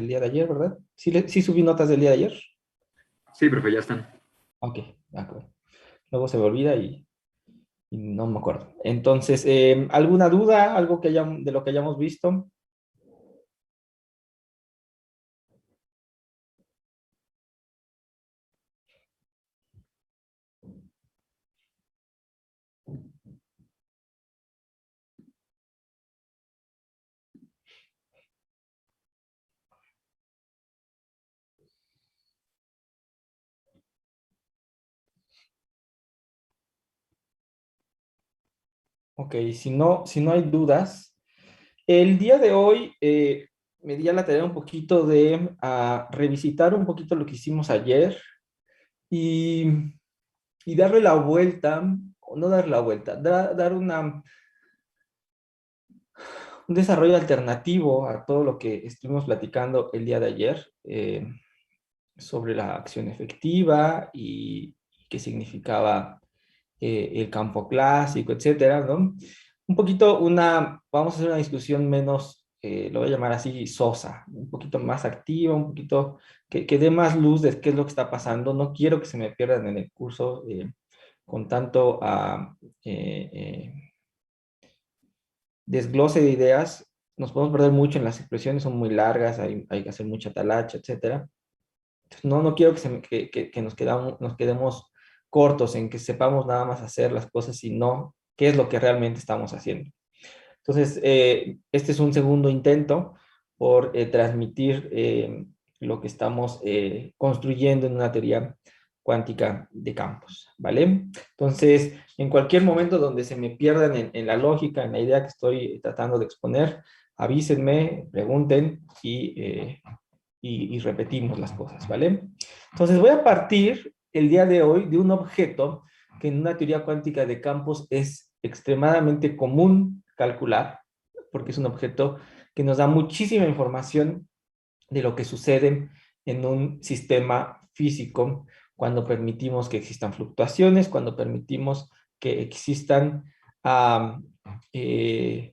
día de ayer, ¿verdad? Sí, sí subí notas del día de ayer. Sí, profe, ya están. Ok, de acuerdo. Luego se me olvida y no me acuerdo. Entonces, ¿alguna duda? ¿Algo que de lo que hayamos visto? Ok, si no hay dudas, el día de hoy me di a la tarea un poquito de revisitar un poquito lo que hicimos ayer y, y darle la vuelta, o no darle la vuelta, dar un desarrollo alternativo a todo lo que estuvimos platicando el día de ayer sobre la acción efectiva y qué significaba el campo clásico, etcétera, ¿no? Un poquito vamos a hacer una discusión menos, lo voy a llamar así, sosa, un poquito más activa, un poquito que dé más luz de qué es lo que está pasando. No quiero que se me pierdan en el curso con tanto eh, eh, desglose de ideas. Nos podemos perder mucho en las expresiones, son muy largas, hay que hacer mucha talacha, etcétera. Entonces, no quiero que nos quedemos cortos en que sepamos nada más hacer las cosas, sino qué es lo que realmente estamos haciendo. Entonces, este es un segundo intento por transmitir lo que estamos construyendo en una teoría cuántica de campos, ¿vale? Entonces, en cualquier momento donde se me pierdan en la lógica, en la idea que estoy tratando de exponer, avísenme, pregunten y repetimos las cosas, ¿vale? Entonces, voy a partir el día de hoy de un objeto que en una teoría cuántica de campos es extremadamente común calcular, porque es un objeto que nos da muchísima información de lo que sucede en un sistema físico cuando permitimos que existan fluctuaciones, cuando permitimos que existan um, eh,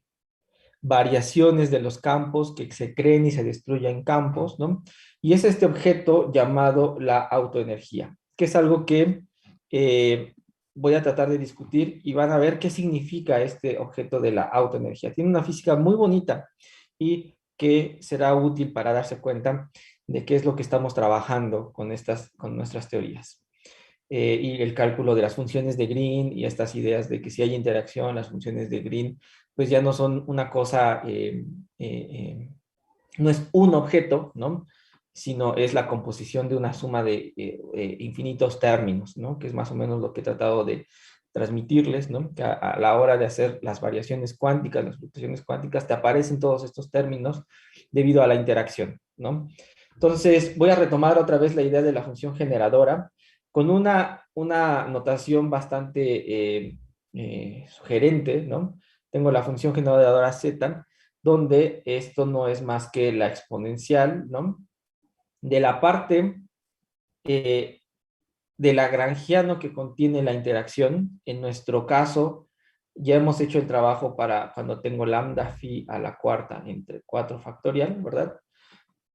variaciones de los campos que se creen y se destruyen campos, ¿no? Y es este objeto llamado la autoenergía, que es algo que eh, voy a tratar de discutir y van a ver qué significa este objeto de la autoenergía. Tiene una física muy bonita y que será útil para darse cuenta de qué es lo que estamos trabajando con nuestras teorías. Y el cálculo de las funciones de Green y estas ideas de que si hay interacción, las funciones de Green, pues ya no son una cosa, no es un objeto, ¿no? Sino es la composición de una suma de infinitos términos, ¿no? Que es más o menos lo que he tratado de transmitirles, ¿no? Que a la hora de hacer las variaciones cuánticas, las fluctuaciones cuánticas, te aparecen todos estos términos debido a la interacción, ¿no? Entonces, voy a retomar otra vez la idea de la función generadora con una notación bastante sugerente, ¿no? Tengo la función generadora z, donde esto no es más que la exponencial, ¿no? De la parte eh, de lagrangiano que contiene la interacción. En nuestro caso, ya hemos hecho el trabajo para cuando tengo lambda phi a la cuarta entre 4 factorial, ¿verdad?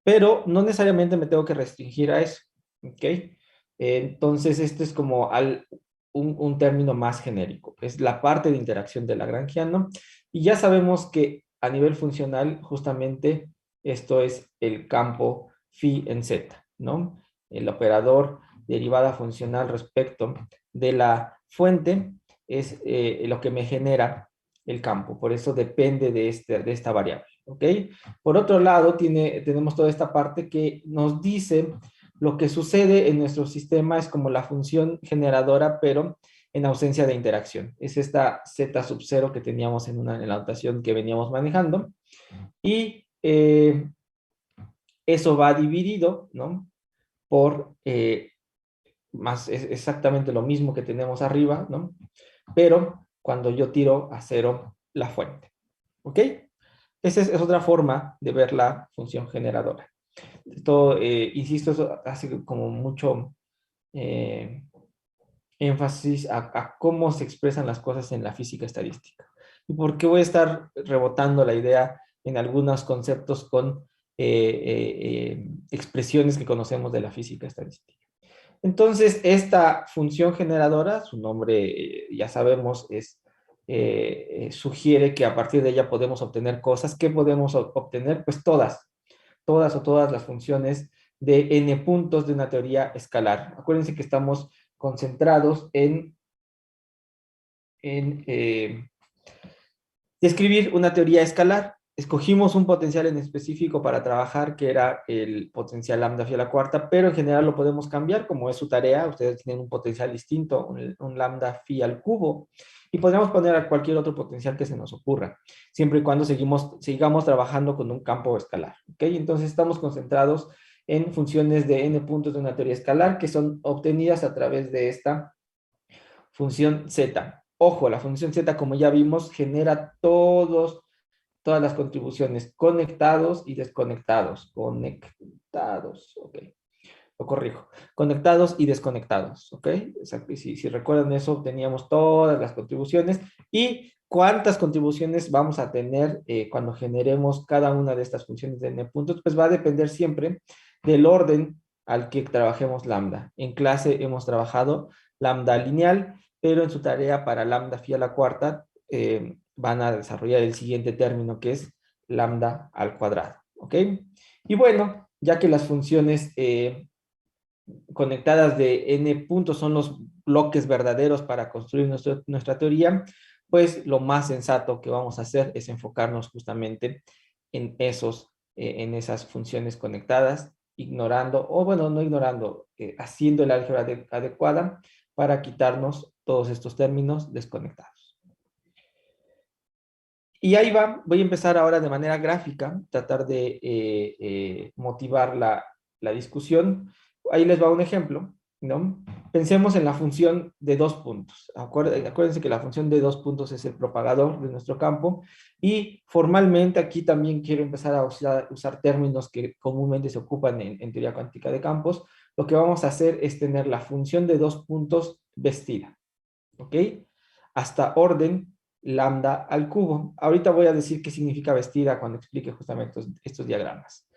Pero no necesariamente me tengo que restringir a eso, ¿ok? Entonces, este es como un término más genérico. Es la parte de interacción de lagrangiano. Y ya sabemos que a nivel funcional, justamente, esto es el campo phi en z, ¿no? El operador derivada funcional respecto de la fuente es lo que me genera el campo. Por eso depende de esta variable, ¿ok? Por otro lado, tenemos toda esta parte que nos dice lo que sucede en nuestro sistema es como la función generadora, pero en ausencia de interacción. Es esta z sub 0 que teníamos en la notación que veníamos manejando. Y eso va dividido, ¿no? Por es exactamente lo mismo que tenemos arriba, ¿no? Pero cuando yo tiro a cero la fuente. ¿Ok? Esa es otra forma de ver la función generadora. Esto, insisto, eso hace como mucho eh, énfasis a cómo se expresan las cosas en la física estadística. ¿Y por qué voy a estar rebotando la idea en algunos conceptos con expresiones que conocemos de la física estadística. Entonces, esta función generadora, su nombre ya sabemos, sugiere que a partir de ella podemos obtener cosas. ¿Qué podemos obtener? Pues todas las funciones de n puntos de una teoría escalar. Acuérdense que estamos concentrados en describir una teoría escalar. Escogimos un potencial en específico para trabajar, que era el potencial lambda phi a la cuarta, pero en general lo podemos cambiar, como es su tarea. Ustedes tienen un potencial distinto, un lambda phi al cubo, y podríamos poner a cualquier otro potencial que se nos ocurra, siempre y cuando sigamos trabajando con un campo escalar. ¿Ok? Entonces estamos concentrados en funciones de n puntos de una teoría escalar que son obtenidas a través de esta función z. Ojo, la función z, como ya vimos, genera todas las contribuciones, conectados y desconectados. Conectados, ok. Lo corrijo. Conectados y desconectados, ¿ok? Exacto. Y si recuerdan eso, teníamos todas las contribuciones. ¿Y cuántas contribuciones vamos a tener cuando generemos cada una de estas funciones de n puntos? Pues va a depender siempre del orden al que trabajemos lambda. En clase hemos trabajado lambda lineal, pero en su tarea para lambda phi a la cuarta van a desarrollar el siguiente término, que es lambda al cuadrado, ¿ok? Y bueno, ya que las funciones conectadas de n puntos son los bloques verdaderos para construir nuestra teoría, pues lo más sensato que vamos a hacer es enfocarnos justamente en esas funciones conectadas, ignorando, o bueno, no ignorando, haciendo el álgebra adecuada para quitarnos todos estos términos desconectados. Y ahí va, voy a empezar ahora de manera gráfica, tratar de motivar la discusión. Ahí les va un ejemplo, ¿no? Pensemos en la función de 2 puntos. Acuérdense que la función de 2 puntos es el propagador de nuestro campo, y formalmente aquí también quiero empezar a usar términos que comúnmente se ocupan en teoría cuántica de campos. Lo que vamos a hacer es tener la función de 2 puntos vestida, ¿ok? Hasta orden lambda al cubo. Ahorita voy a decir qué significa vestida cuando explique justamente estos diagramas.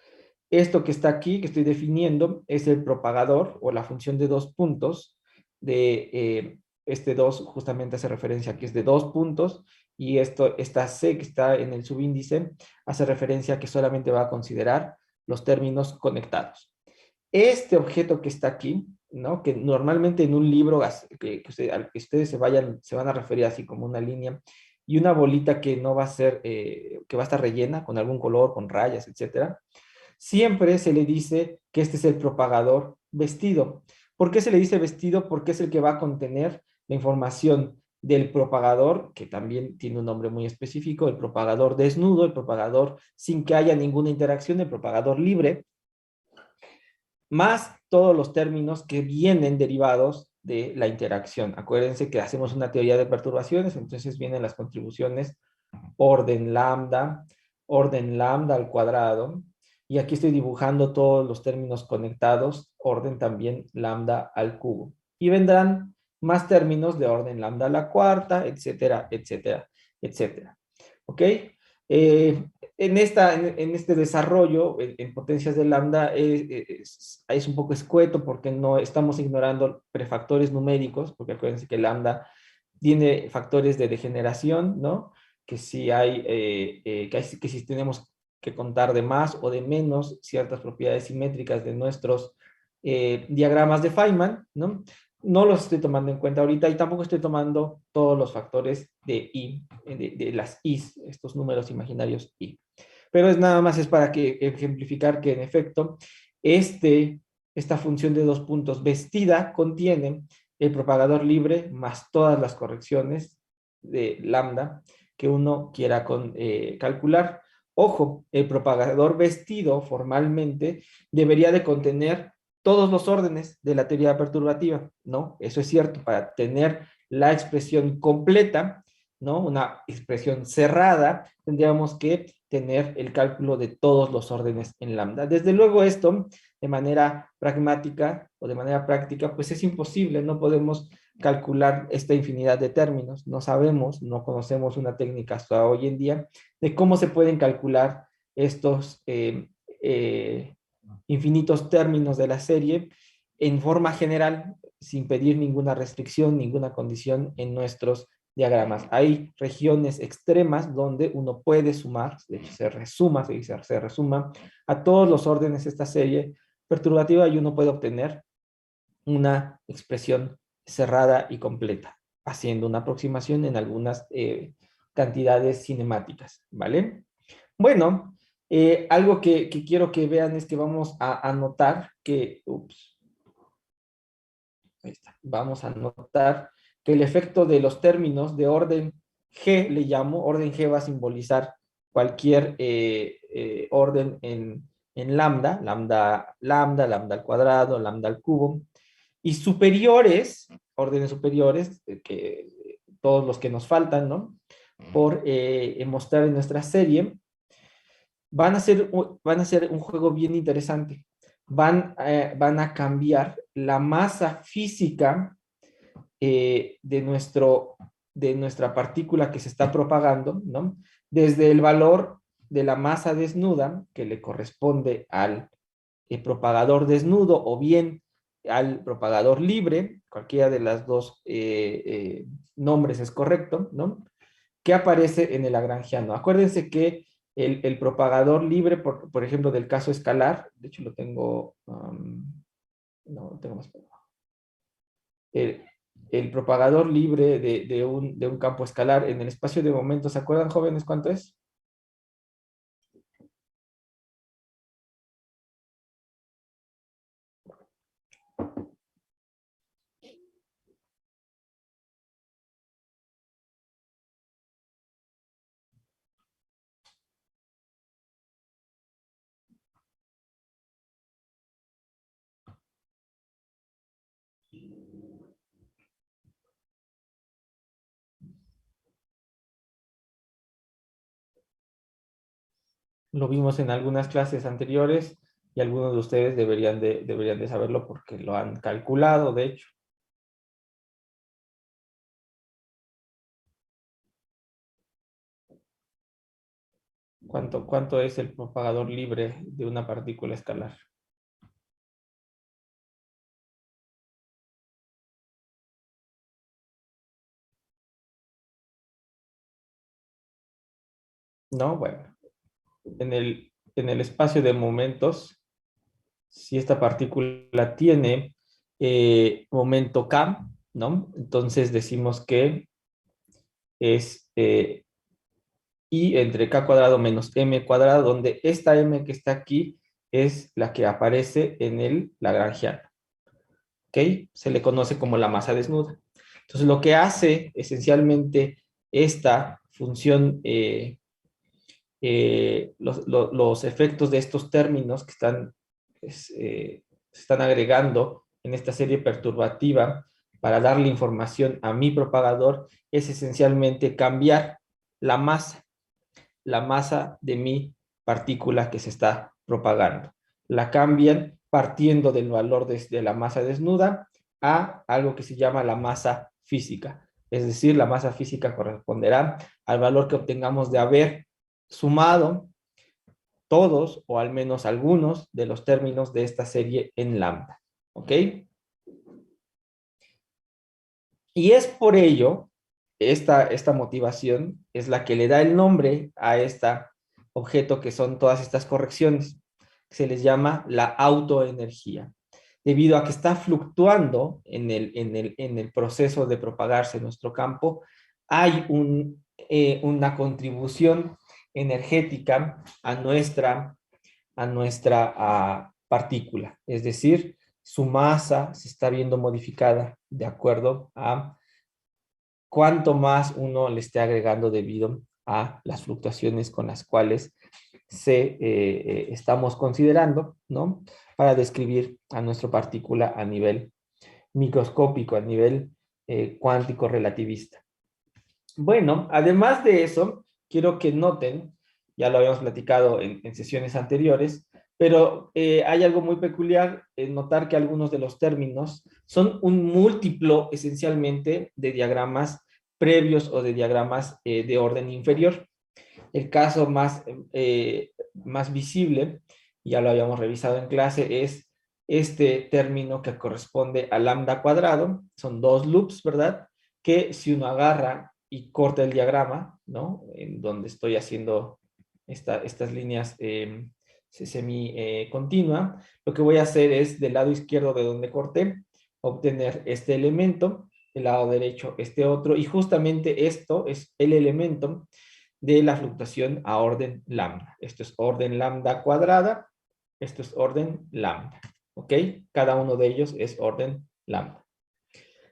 Esto que está aquí, que estoy definiendo, es el propagador o la función de 2 puntos. Este 2 justamente hace referencia a que es de 2 puntos, y esta C que está en el subíndice hace referencia a que solamente va a considerar los términos conectados. Este objeto que está aquí, ¿no? Que normalmente en un libro al que ustedes se van a referir así como una línea, y una bolita que no va a ser, que va a estar rellena con algún color, con rayas, etcétera. Siempre se le dice que este es el propagador vestido. ¿Por qué se le dice vestido? Porque es el que va a contener la información del propagador, que también tiene un nombre muy específico, el propagador desnudo, el propagador sin que haya ninguna interacción, el propagador libre, más todos los términos que vienen derivados de la interacción. Acuérdense que hacemos una teoría de perturbaciones, entonces vienen las contribuciones orden lambda al cuadrado, y aquí estoy dibujando todos los términos conectados, orden también lambda al cubo. Y vendrán más términos de orden lambda a la cuarta, etcétera, etcétera, etcétera. ¿Ok? En este desarrollo, en potencias de lambda, es un poco escueto porque no estamos ignorando prefactores numéricos, porque acuérdense que lambda tiene factores de degeneración, ¿no? Que si que si tenemos que contar de más o de menos ciertas propiedades simétricas de nuestros diagramas de Feynman, ¿no? No los estoy tomando en cuenta ahorita, y tampoco estoy tomando todos los factores de i, de las i's, estos números imaginarios i. Pero nada más es para ejemplificar que en efecto esta función de 2 puntos vestida contiene el propagador libre más todas las correcciones de lambda que uno quiera calcular. Ojo, el propagador vestido formalmente debería de contener todos los órdenes de la teoría perturbativa, ¿no? Eso es cierto. Para tener la expresión completa, ¿no? Una expresión cerrada, tendríamos que tener el cálculo de todos los órdenes en lambda. Desde luego esto, de manera pragmática o de manera práctica, pues es imposible. No podemos calcular esta infinidad de términos. No sabemos, no conocemos una técnica hasta hoy en día de cómo se pueden calcular infinitos términos de la serie en forma general, sin pedir ninguna restricción, ninguna condición en nuestros diagramas. Hay regiones extremas donde uno puede sumar, de hecho se resuma, se resuma a todos los órdenes de esta serie perturbativa y uno puede obtener una expresión cerrada y completa, haciendo una aproximación en algunas cantidades cinemáticas, ¿vale? Bueno, algo que quiero que vean es que vamos a anotar que, ahí está, vamos a anotar que el efecto de los términos de orden G, le llamo, orden G va a simbolizar cualquier orden en lambda, lambda al cuadrado, lambda al cubo, y superiores, órdenes superiores, que todos los que nos faltan, ¿no? Por mostrar en nuestra serie, van a ser un juego bien interesante. Van a cambiar la masa física de nuestra partícula que se está propagando, ¿no? Desde el valor de la masa desnuda, que le corresponde al propagador desnudo, o bien al propagador libre, cualquiera de las dos nombres es correcto, ¿no? Que aparece en el lagrangiano. Acuérdense que el propagador libre, por ejemplo, del caso escalar, de hecho lo tengo, no, lo tengo más para abajo. El propagador libre de un campo escalar en el espacio de momentos, ¿se acuerdan, jóvenes, cuánto es? Lo vimos en algunas clases anteriores y algunos de ustedes deberían de saberlo porque lo han calculado, de hecho. ¿Cuánto es el propagador libre de una partícula escalar? No, bueno, en el espacio de momentos, si esta partícula tiene momento k, ¿no? Entonces decimos que es I entre k cuadrado menos m cuadrado, donde esta m que está aquí es la que aparece en el lagrangiano. ¿Ok? Se le conoce como la masa desnuda. Entonces, lo que hace esencialmente esta función, los efectos de estos términos que se están agregando en esta serie perturbativa para darle información a mi propagador, es esencialmente cambiar la masa de mi partícula que se está propagando. La cambian partiendo del valor de la masa desnuda a algo que se llama la masa física. Es decir, la masa física corresponderá al valor que obtengamos de haber sumado todos o al menos algunos de los términos de esta serie en lambda. ¿Ok? Y es por ello, esta motivación es la que le da el nombre a este objeto que son todas estas correcciones. Se les llama la autoenergía, debido a que está fluctuando en el proceso de propagarse nuestro campo, hay una contribución energética a nuestra partícula, es decir, su masa se está viendo modificada de acuerdo a cuánto más uno le esté agregando debido a las fluctuaciones con las cuales estamos considerando, ¿no? Para describir a nuestra partícula a nivel microscópico, a nivel cuántico relativista. Bueno, además de eso, quiero que noten, ya lo habíamos platicado en sesiones anteriores, pero hay algo muy peculiar en notar que algunos de los términos son un múltiplo esencialmente de diagramas previos o de diagramas de orden inferior. El caso más visible ya lo habíamos revisado en clase, es este término que corresponde a lambda cuadrado. Son dos loops, ¿verdad? Que si uno agarra y corta el diagrama, ¿no? En donde estoy haciendo estas líneas semi-continua, lo que voy a hacer es del lado izquierdo de donde corté, obtener este elemento, del lado derecho este otro, y justamente esto es el elemento de la fluctuación a orden lambda. Esto es orden lambda cuadrada, esto es orden lambda, ¿ok? Cada uno de ellos es orden lambda.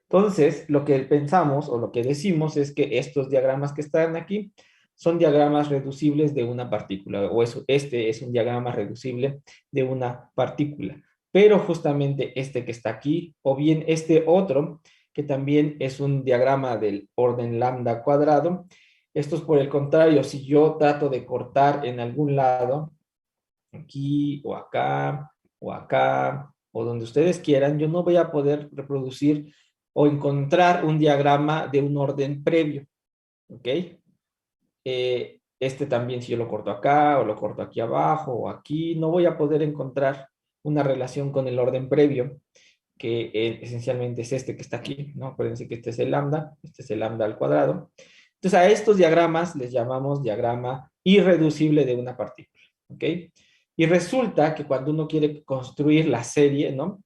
Entonces, lo que pensamos o lo que decimos es que estos diagramas que están aquí son diagramas reducibles de una partícula, o eso, este es un diagrama reducible de una partícula. Pero justamente este que está aquí, o bien este otro, que también es un diagrama del orden lambda cuadrado, esto es por el contrario, si yo trato de cortar en algún lado, aquí o acá, o donde ustedes quieran, yo no voy a poder reproducir o encontrar un diagrama de un orden previo, ¿ok? Este también, si yo lo corto acá, o lo corto aquí abajo, o aquí, no voy a poder encontrar una relación con el orden previo, que esencialmente es este que está aquí, ¿no? Acuérdense que este es el lambda al cuadrado. Entonces, a estos diagramas les llamamos diagrama irreducible de una partícula, ¿ok? Y resulta que cuando uno quiere construir la serie, ¿no?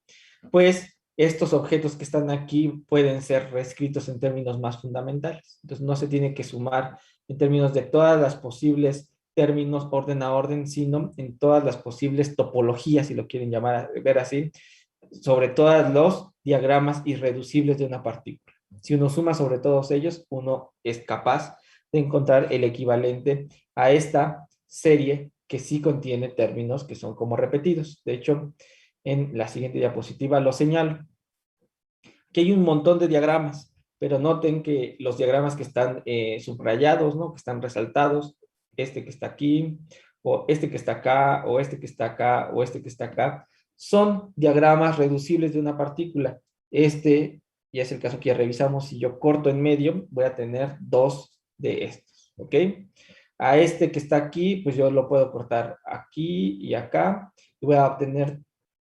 Pues estos objetos que están aquí pueden ser reescritos en términos más fundamentales. Entonces, no se tiene que sumar en términos de todas las posibles términos orden a orden, sino en todas las posibles topologías, si lo quieren llamar, ver así, sobre todos los diagramas irreducibles de una partícula. Si uno suma sobre todos ellos, uno es capaz de encontrar el equivalente a esta serie que sí contiene términos que son como repetidos. De hecho, en la siguiente diapositiva lo señalo, que hay un montón de diagramas, pero noten que los diagramas que están subrayados, ¿no? Que están resaltados, este que está aquí, o este que está acá, o este que está acá, o este que está acá, son diagramas reducibles de una partícula. Este, y es el caso que ya revisamos, si yo corto en medio, voy a tener dos de estos, ¿ok? A este que está aquí, pues yo lo puedo cortar aquí y acá, y voy a obtener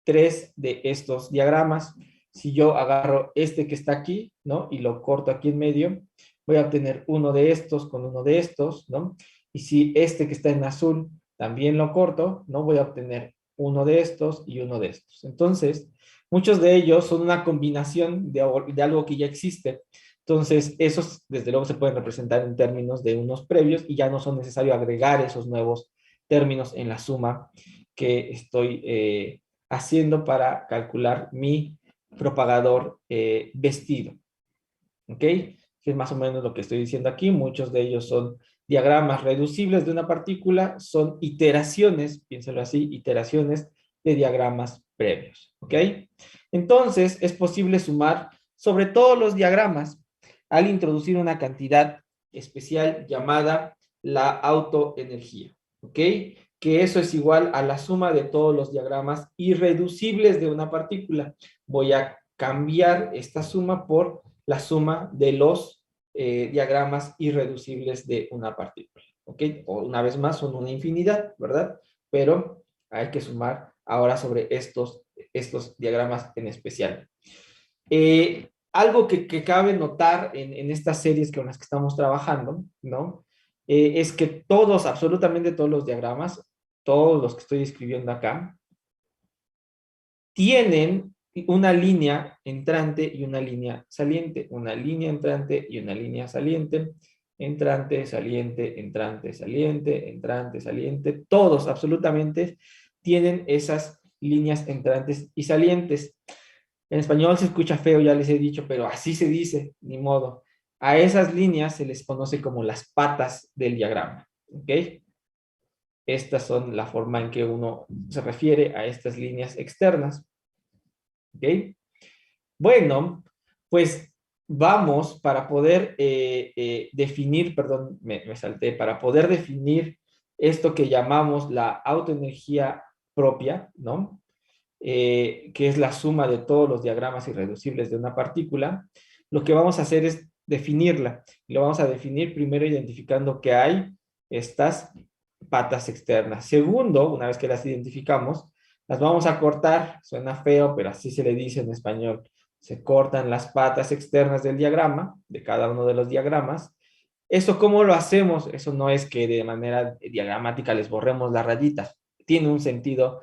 tres de estos diagramas. Si yo agarro este que está aquí, ¿no? Y lo corto aquí en medio, voy a obtener uno de estos con uno de estos, ¿no? Y si este que está en azul también lo corto, ¿no? Voy a obtener uno de estos y uno de estos. Entonces, muchos de ellos son una combinación de algo que ya existe. Entonces, esos desde luego se pueden representar en términos de unos previos y ya no son necesario agregar esos nuevos términos en la suma que estoy haciendo para calcular mi propagador vestido. ¿Ok? Que es más o menos lo que estoy diciendo aquí. Muchos de ellos son diagramas reducibles de una partícula, son iteraciones, piénselo así, iteraciones de diagramas previos. ¿Ok? Entonces, es posible sumar sobre todos los diagramas al introducir una cantidad especial llamada la autoenergía. ¿Ok? Que eso es igual a la suma de todos los diagramas irreducibles de una partícula. Voy a cambiar esta suma por la suma de los diagramas irreducibles de una partícula. ¿Ok? O una vez más son una infinidad, ¿verdad? Pero hay que sumar ahora sobre estos diagramas en especial. Algo que cabe notar en estas series con las que estamos trabajando, ¿no? Es que todos, absolutamente todos los diagramas, todos los que estoy escribiendo acá, tienen una línea entrante y una línea saliente, una línea entrante y una línea saliente, entrante, saliente, entrante, saliente, entrante, saliente, todos absolutamente tienen esas líneas entrantes y salientes. En español se escucha feo, ya les he dicho, pero así se dice, ni modo. A esas líneas se les conoce como las patas del diagrama, ¿ok? Estas son la forma en que uno se refiere a estas líneas externas, ¿ok? Bueno, pues vamos para poder definir, perdón, me salté, para poder definir esto que llamamos la autoenergía propia, ¿no? Que es la suma de todos los diagramas irreducibles de una partícula, lo que vamos a hacer es definirla. Lo vamos a definir primero identificando que hay estas patas externas. Segundo, una vez que las identificamos, las vamos a cortar. Suena feo, pero así se le dice en español. Se cortan las patas externas del diagrama, de cada uno de los diagramas. ¿Eso cómo lo hacemos? Eso no es que de manera diagramática les borremos las rayitas. Tiene un sentido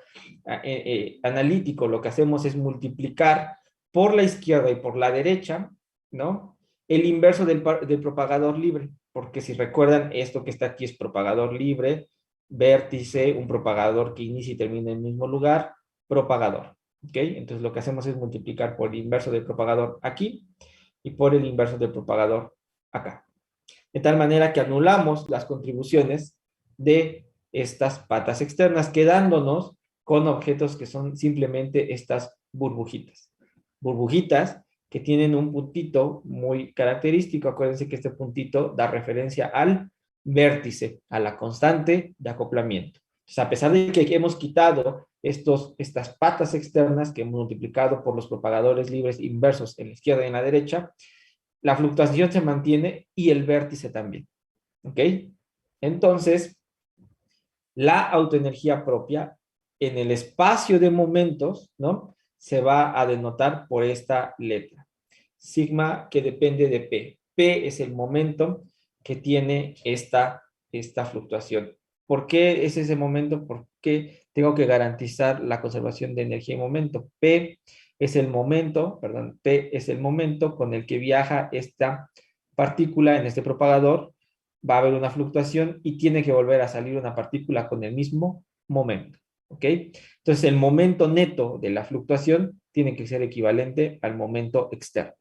analítico. Lo que hacemos es multiplicar por la izquierda y por la derecha, ¿no? El inverso del propagador libre, porque si recuerdan, esto que está aquí es propagador libre, vértice, un propagador que inicia y termina en el mismo lugar, propagador. ¿Ok? Entonces lo que hacemos es multiplicar por el inverso del propagador aquí y por el inverso del propagador acá. De tal manera que anulamos las contribuciones de estas patas externas, quedándonos con objetos que son simplemente estas burbujitas. Burbujitas que tienen un puntito muy característico. Acuérdense que este puntito da referencia al vértice, a la constante de acoplamiento. Entonces, a pesar de que hemos quitado estas patas externas que hemos multiplicado por los propagadores libres inversos en la izquierda y en la derecha, la fluctuación se mantiene y el vértice también. ¿Ok? Entonces, la autoenergía propia en el espacio de momentos, ¿no? Se va a denotar por esta letra. Sigma que depende de P. P es el momento que tiene esta fluctuación. ¿Por qué es ese momento? ¿Por qué tengo que garantizar la conservación de energía y momento? P es el momento, perdón, P es el momento con el que viaja esta partícula en este propagador. Va a haber una fluctuación y tiene que volver a salir una partícula con el mismo momento. ¿Ok? Entonces, el momento neto de la fluctuación tiene que ser equivalente al momento externo.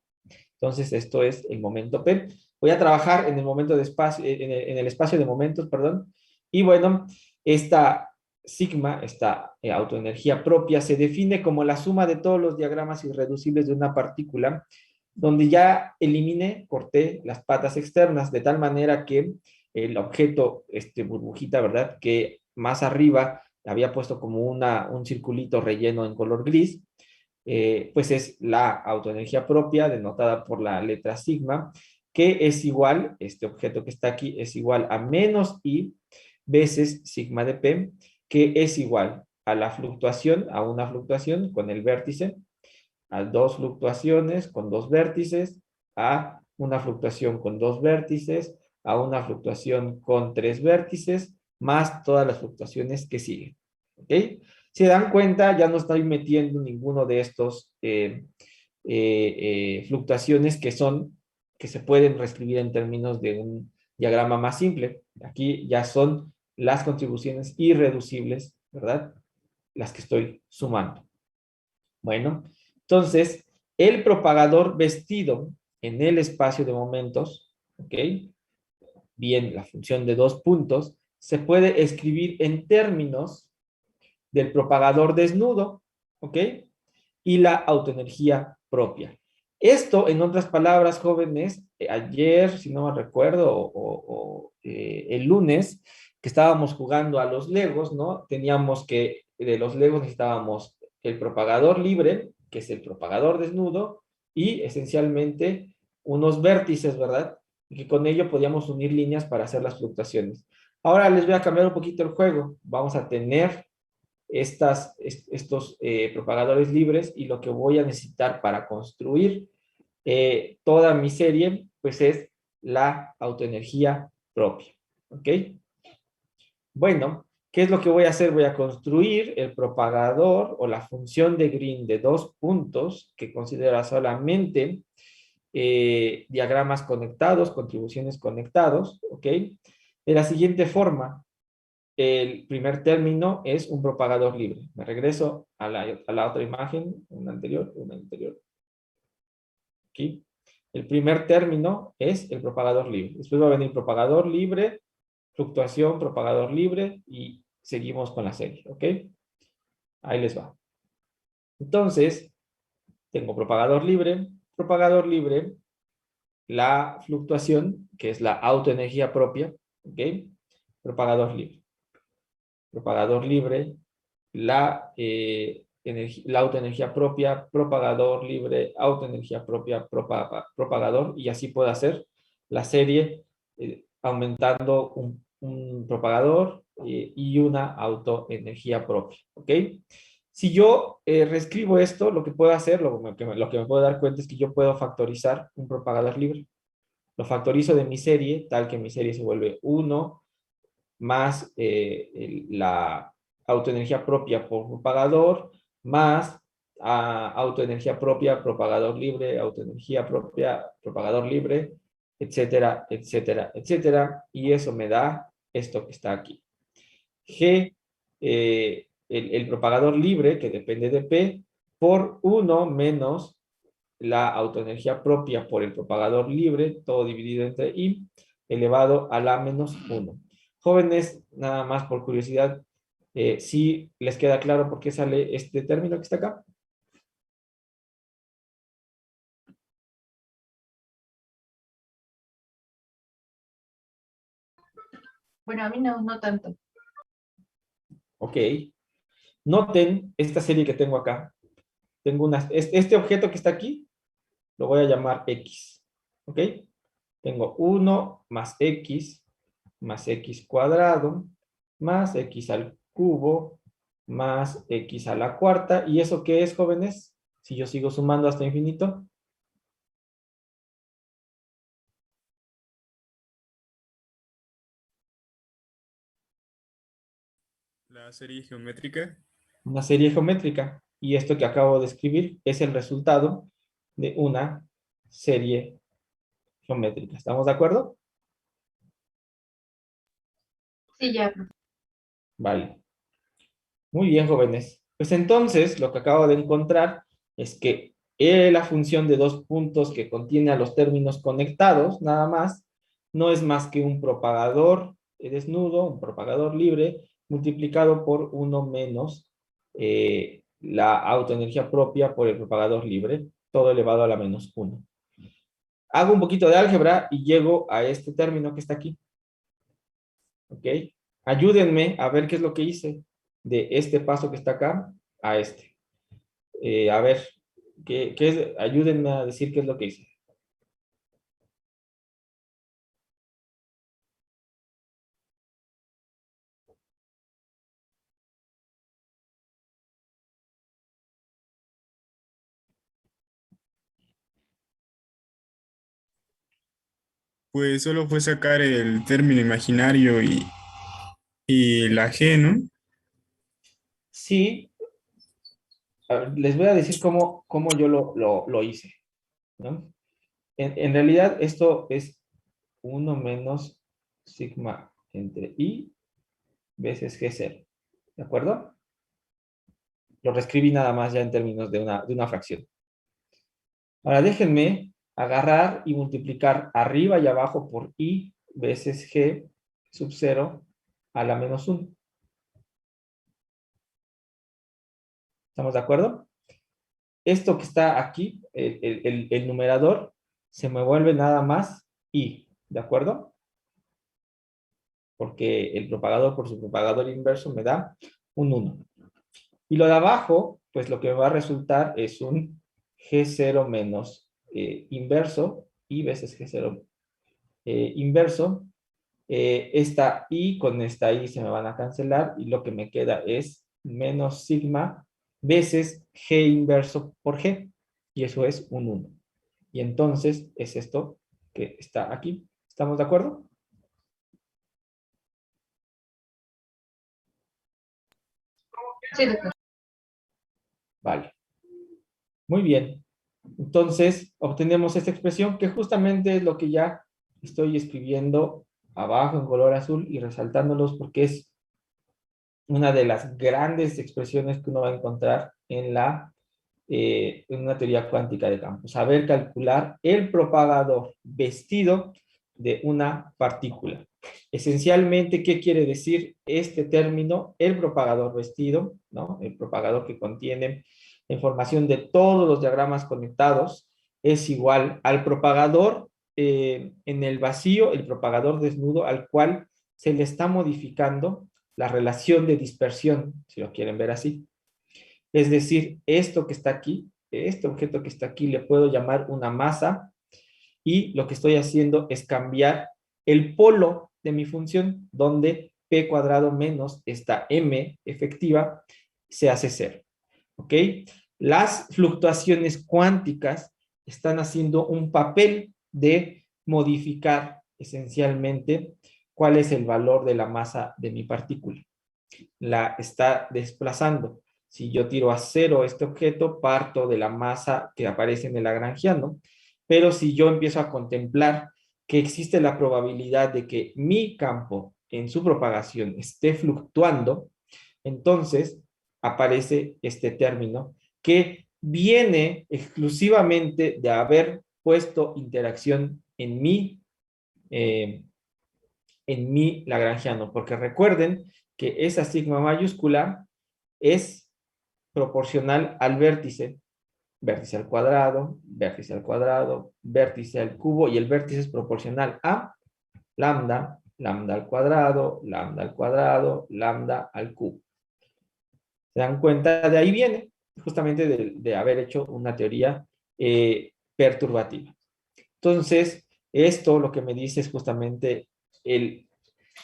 Entonces, esto es el momento P. Voy a trabajar en el momento de espacio, en el espacio de momentos, perdón. Y bueno, esta sigma, esta autoenergía propia, se define como la suma de todos los diagramas irreducibles de una partícula, donde ya eliminé, corté las patas externas, de tal manera que el objeto, burbujita, ¿verdad? Que más arriba había puesto como un circulito relleno en color gris, pues es la autoenergía propia denotada por la letra sigma, que es igual, este objeto que está aquí es igual a menos I veces sigma de P, que es igual a la fluctuación, a una fluctuación con el vértice, a dos fluctuaciones con dos vértices, a una fluctuación con dos vértices, a una fluctuación con tres vértices, más todas las fluctuaciones que siguen. ¿Ok? Si se dan cuenta, ya no estoy metiendo ninguno de estos fluctuaciones que se pueden reescribir en términos de un diagrama más simple. Aquí ya son las contribuciones irreducibles, ¿verdad? Las que estoy sumando. Bueno, entonces, el propagador vestido en el espacio de momentos, ¿ok? Bien, la función de dos puntos, se puede escribir en términos del propagador desnudo, ¿ok? Y la autoenergía propia. Esto, en otras palabras, jóvenes, ayer, si no me recuerdo, el lunes, que estábamos jugando a los Legos, ¿no? Teníamos que, de los Legos necesitábamos el propagador libre, que es el propagador desnudo, y esencialmente unos vértices, ¿verdad? Y que con ello podíamos unir líneas para hacer las fluctuaciones. Ahora les voy a cambiar un poquito el juego. Vamos a tener estos propagadores libres y lo que voy a necesitar para construir toda mi serie, pues es la autoenergía propia. ¿Ok? Bueno, ¿qué es lo que voy a hacer? Voy a construir el propagador o la función de Green de dos puntos que considera solamente diagramas conectados, contribuciones conectados, ¿ok? De la siguiente forma, el primer término es un propagador libre. Me regreso a la otra imagen, una anterior. Aquí. El primer término es el propagador libre. Después va a venir propagador libre, fluctuación, propagador libre y seguimos con la serie, ¿ok? Ahí les va. Entonces, tengo propagador libre, la fluctuación, que es la autoenergía propia, ¿ok? Propagador libre. Propagador libre, la autoenergía propia, propagador libre, autoenergía propia, propagador, y así puedo hacer la serie aumentando un propagador, y una autoenergía propia, ¿ok? Si yo reescribo esto, lo que puedo hacer, lo que me puedo dar cuenta es que yo puedo factorizar un propagador libre. Lo factorizo de mi serie, tal que mi serie se vuelve 1 más la autoenergía propia por propagador, más autoenergía propia, propagador libre, autoenergía propia, propagador libre, etcétera, etcétera, etcétera. Y eso me da esto que está aquí. G, el propagador libre, que depende de P, por 1 menos la autoenergía propia por el propagador libre, todo dividido entre I, elevado a la menos 1. Jóvenes, nada más por curiosidad, ¿sí les queda claro por qué sale este término que está acá? Bueno, a mí no, no tanto. Ok. Noten esta serie que tengo acá. Tengo este objeto que está aquí, lo voy a llamar X. ¿Ok? Tengo 1 más X cuadrado, más X al cubo, más X a la cuarta. ¿Y eso qué es, jóvenes? Si yo sigo sumando hasta infinito. La serie geométrica. Una serie geométrica. Y esto que acabo de escribir es el resultado de una serie geométrica. ¿Estamos de acuerdo? Sí, ya. Vale. Muy bien, jóvenes. Pues entonces, lo que acabo de encontrar es que la función de dos puntos que contiene a los términos conectados, nada más, no es más que un propagador desnudo, un propagador libre, multiplicado por 1 menos la autoenergía propia por el propagador libre, todo elevado a la menos 1. Hago un poquito de álgebra y llego a este término que está aquí. ¿Ok? Ayúdenme a ver qué es lo que hice de este paso que está acá a este. A ver, ayúdenme a decir qué es lo que hice. Pues solo fue sacar el término imaginario y la G, ¿no? Sí, a ver, les voy a decir cómo yo lo hice, ¿no? En realidad esto es 1 menos sigma entre I veces G0, ¿de acuerdo? Lo reescribí nada más ya en términos de una fracción. Ahora déjenme agarrar y multiplicar arriba y abajo por I veces G sub 0 a la menos 1. ¿Estamos de acuerdo? Esto que está aquí, el numerador, se me vuelve nada más I, ¿de acuerdo? Porque el propagador por su propagador inverso me da un 1. Y lo de abajo, pues lo que me va a resultar es un G0 menos inverso, I veces G0 inverso. Esta I con esta I se me van a cancelar y lo que me queda es menos sigma veces G inverso por G. Y eso es un 1. Y entonces es esto que está aquí. ¿Estamos de acuerdo? Sí, doctor. Vale. Muy bien. Entonces obtenemos esta expresión que justamente es lo que ya estoy escribiendo abajo en color azul y resaltándolos porque es una de las grandes expresiones que uno va a encontrar en una teoría cuántica de campos. Saber calcular el propagador vestido de una partícula. Esencialmente, ¿qué quiere decir este término? El propagador vestido, ¿no? El propagador que contiene la información de todos los diagramas conectados es igual al propagador en el vacío, el propagador desnudo al cual se le está modificando la relación de dispersión, si lo quieren ver así. Es decir, esto que está aquí, este objeto que está aquí, le puedo llamar una masa y lo que estoy haciendo es cambiar el polo de mi función, donde P cuadrado menos esta M efectiva se hace 0. ¿Ok? Las fluctuaciones cuánticas están haciendo un papel de modificar esencialmente cuál es el valor de la masa de mi partícula. La está desplazando. Si yo tiro a 0 este objeto, parto de la masa que aparece en el lagrangiano, pero si yo empiezo a contemplar que existe la probabilidad de que mi campo en su propagación esté fluctuando, entonces aparece este término que viene exclusivamente de haber puesto interacción en mi lagrangiano, porque recuerden que esa sigma mayúscula es proporcional al vértice, vértice al cuadrado, vértice al cuadrado, vértice al cubo, y el vértice es proporcional a lambda, lambda al cuadrado, lambda al cuadrado, lambda al cubo. ¿Se dan cuenta? De ahí viene, justamente de haber hecho una teoría perturbativa. Entonces, esto lo que me dice es justamente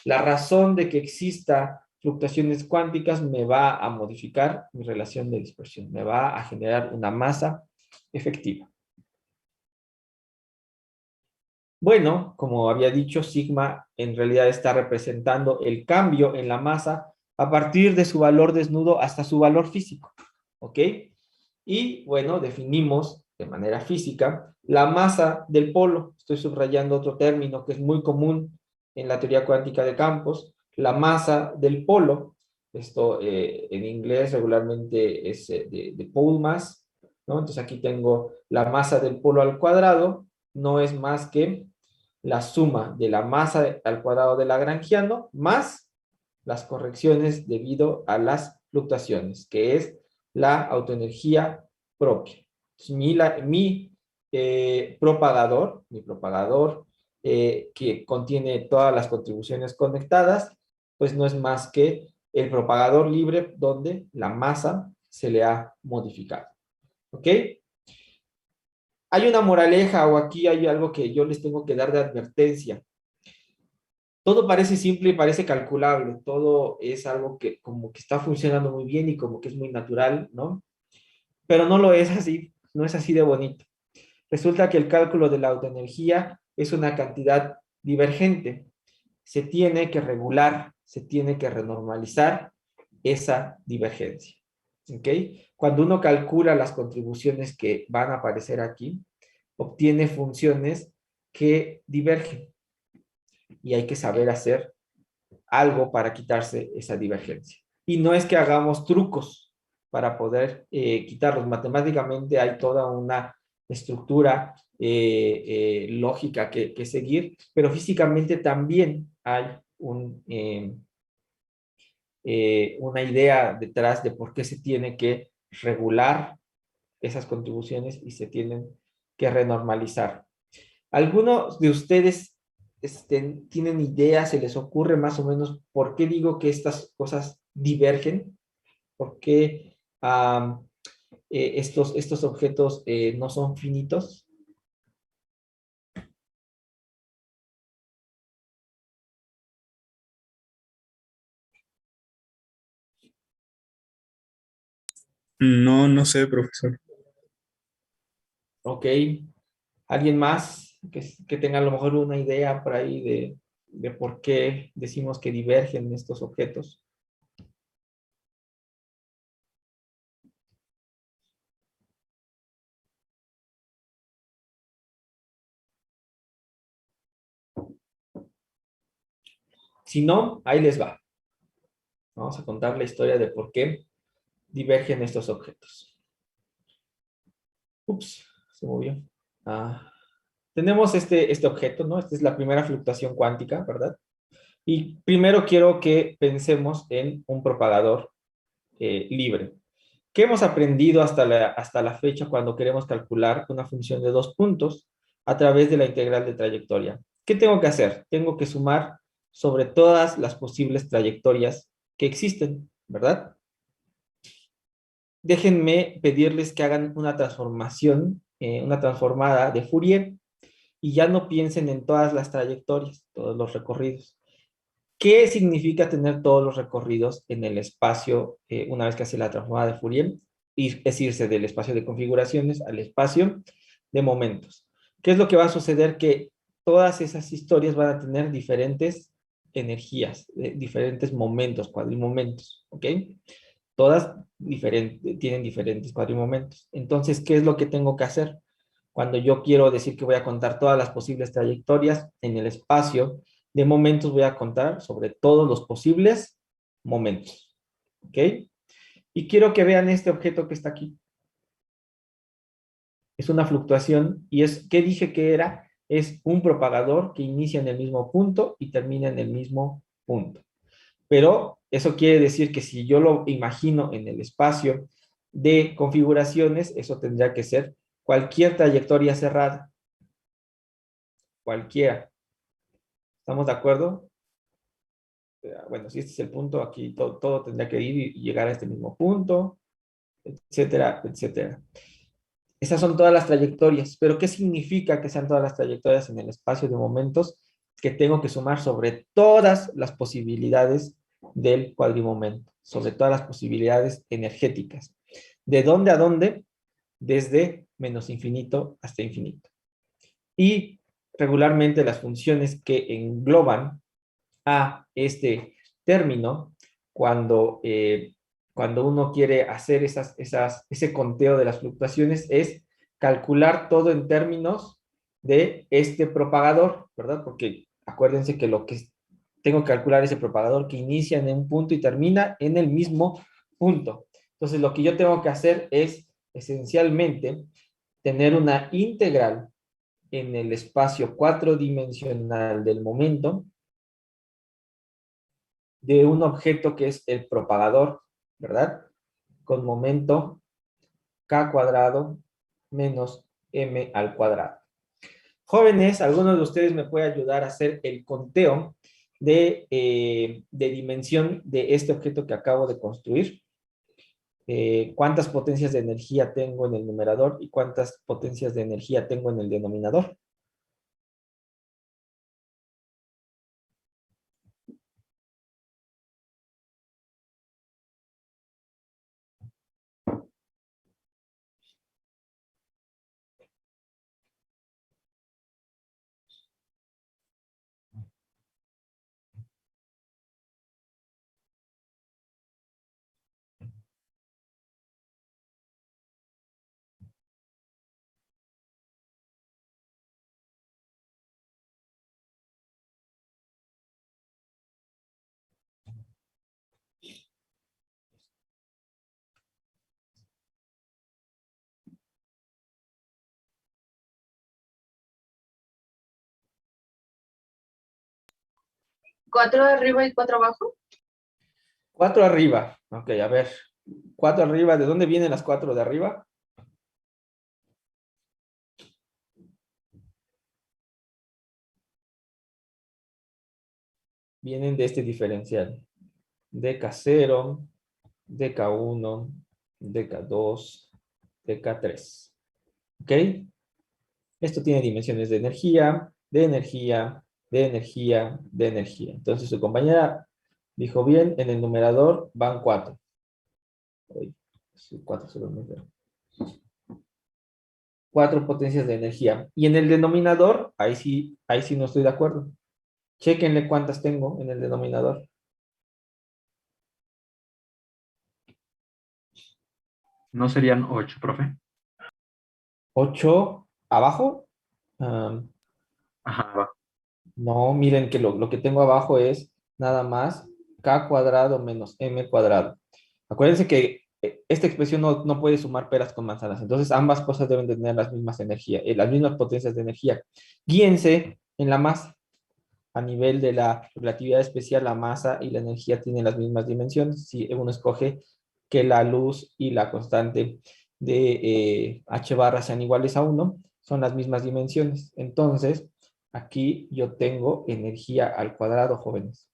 la razón de que exista fluctuaciones cuánticas me va a modificar mi relación de dispersión, me va a generar una masa efectiva. Bueno, como había dicho, sigma en realidad está representando el cambio en la masa a partir de su valor desnudo hasta su valor físico, ¿ok? Y bueno, definimos de manera física la masa del polo. Estoy subrayando otro término que es muy común en la teoría cuántica de campos, la masa del polo. Esto en inglés regularmente es de pole mass, ¿no? Entonces aquí tengo la masa del polo al cuadrado, no es más que la suma de la masa al cuadrado del lagrangiano más las correcciones debido a las fluctuaciones, que es la autoenergía propia. Entonces, mi propagador que contiene todas las contribuciones conectadas, pues no es más que el propagador libre donde la masa se le ha modificado. ¿Ok? Hay una moraleja o aquí hay algo que yo les tengo que dar de advertencia. Todo parece simple y parece calculable, todo es algo que como que está funcionando muy bien y como que es muy natural, ¿no? Pero no lo es así, no es así de bonito. Resulta que el cálculo de la autoenergía es una cantidad divergente. Se tiene que regular, se tiene que renormalizar esa divergencia. ¿Ok? Cuando uno calcula las contribuciones que van a aparecer aquí, obtiene funciones que divergen y hay que saber hacer algo para quitarse esa divergencia. Y no es que hagamos trucos para poder quitarlos. Matemáticamente hay toda una estructura lógica que seguir, pero físicamente también hay una idea detrás de por qué se tiene que regular esas contribuciones y se tienen que renormalizar. ¿Algunos de ustedes tienen ideas, se les ocurre más o menos por qué digo que estas cosas divergen? ¿Por qué estos objetos no son finitos? No, no sé, profesor. ¿Ok? ¿Alguien más que tenga a lo mejor una idea por ahí de por qué decimos que divergen estos objetos? Si no, ahí les va. Vamos a contar la historia de por qué divergen estos objetos. Ups, se movió. Tenemos este objeto, ¿no? Esta es la primera fluctuación cuántica, ¿verdad? Y primero quiero que pensemos en un propagador libre. ¿Qué hemos aprendido hasta la fecha cuando queremos calcular una función de 2 puntos a través de la integral de trayectoria? ¿Qué tengo que hacer? Tengo que sumar sobre todas las posibles trayectorias que existen, ¿verdad? Déjenme pedirles que hagan una transformación, una transformada de Fourier y ya no piensen en todas las trayectorias, todos los recorridos. ¿Qué significa tener todos los recorridos en el espacio una vez que hace la transformada de Fourier? Y es irse del espacio de configuraciones al espacio de momentos. ¿Qué es lo que va a suceder? Que todas esas historias van a tener diferentes energías, diferentes momentos, cuadrimomentos, ¿ok? Todas tienen diferentes cuadrimomentos. Entonces, ¿qué es lo que tengo que hacer? Cuando yo quiero decir que voy a contar todas las posibles trayectorias en el espacio de momentos, voy a contar sobre todos los posibles momentos, ¿ok? Y quiero que vean este objeto que está aquí. Es una fluctuación y es, ¿qué dije que era? Es un propagador que inicia en el mismo punto y termina en el mismo punto. Pero eso quiere decir que si yo lo imagino en el espacio de configuraciones, eso tendría que ser cualquier trayectoria cerrada. Cualquiera. ¿Estamos de acuerdo? Bueno, si este es el punto, aquí todo tendría que ir y llegar a este mismo punto, etcétera, etcétera. Esas son todas las trayectorias, pero ¿qué significa que sean todas las trayectorias en el espacio de momentos? Que tengo que sumar sobre todas las posibilidades del cuadrimomento, sobre todas las posibilidades energéticas. ¿De dónde a dónde? Desde menos infinito hasta infinito. Y regularmente las funciones que engloban a este término, cuando uno quiere hacer ese conteo de las fluctuaciones, es calcular todo en términos de este propagador, ¿verdad? Porque acuérdense que lo que tengo que calcular es el propagador que inicia en un punto y termina en el mismo punto. Entonces, lo que yo tengo que hacer es, esencialmente, tener una integral en el espacio cuatrodimensional del momento de un objeto que es el propagador, ¿verdad? Con momento k cuadrado menos m al cuadrado. Jóvenes, ¿alguno de ustedes me puede ayudar a hacer el conteo de dimensión de este objeto que acabo de construir? ¿Cuántas potencias de energía tengo en el numerador y cuántas potencias de energía tengo en el denominador? ¿Cuatro arriba y cuatro abajo? 4 arriba. Ok, a ver. 4 arriba. ¿De dónde vienen las 4 de arriba? Vienen de este diferencial. DK0, DK1, DK2, DK3. ¿Ok? Esto tiene dimensiones de energía, de energía, de energía, de energía. Entonces su compañera dijo bien, en el numerador van 4. 4 4 potencias de energía. Y en el denominador, ahí sí no estoy de acuerdo. Chéquenle cuántas tengo en el denominador. ¿No serían 8, profe? 8 abajo. Um, Ajá, va. no, miren que lo que tengo abajo es nada más k cuadrado menos m cuadrado. Acuérdense que esta expresión no puede sumar peras con manzanas. Entonces ambas cosas deben de tener las mismas energías, las mismas potencias de energía. Guíense en la masa. A nivel de la relatividad especial, la masa y la energía tienen las mismas dimensiones. Si uno escoge que la luz y la constante de h barra sean iguales a 1, son las mismas dimensiones. Entonces, aquí yo tengo energía al cuadrado, jóvenes.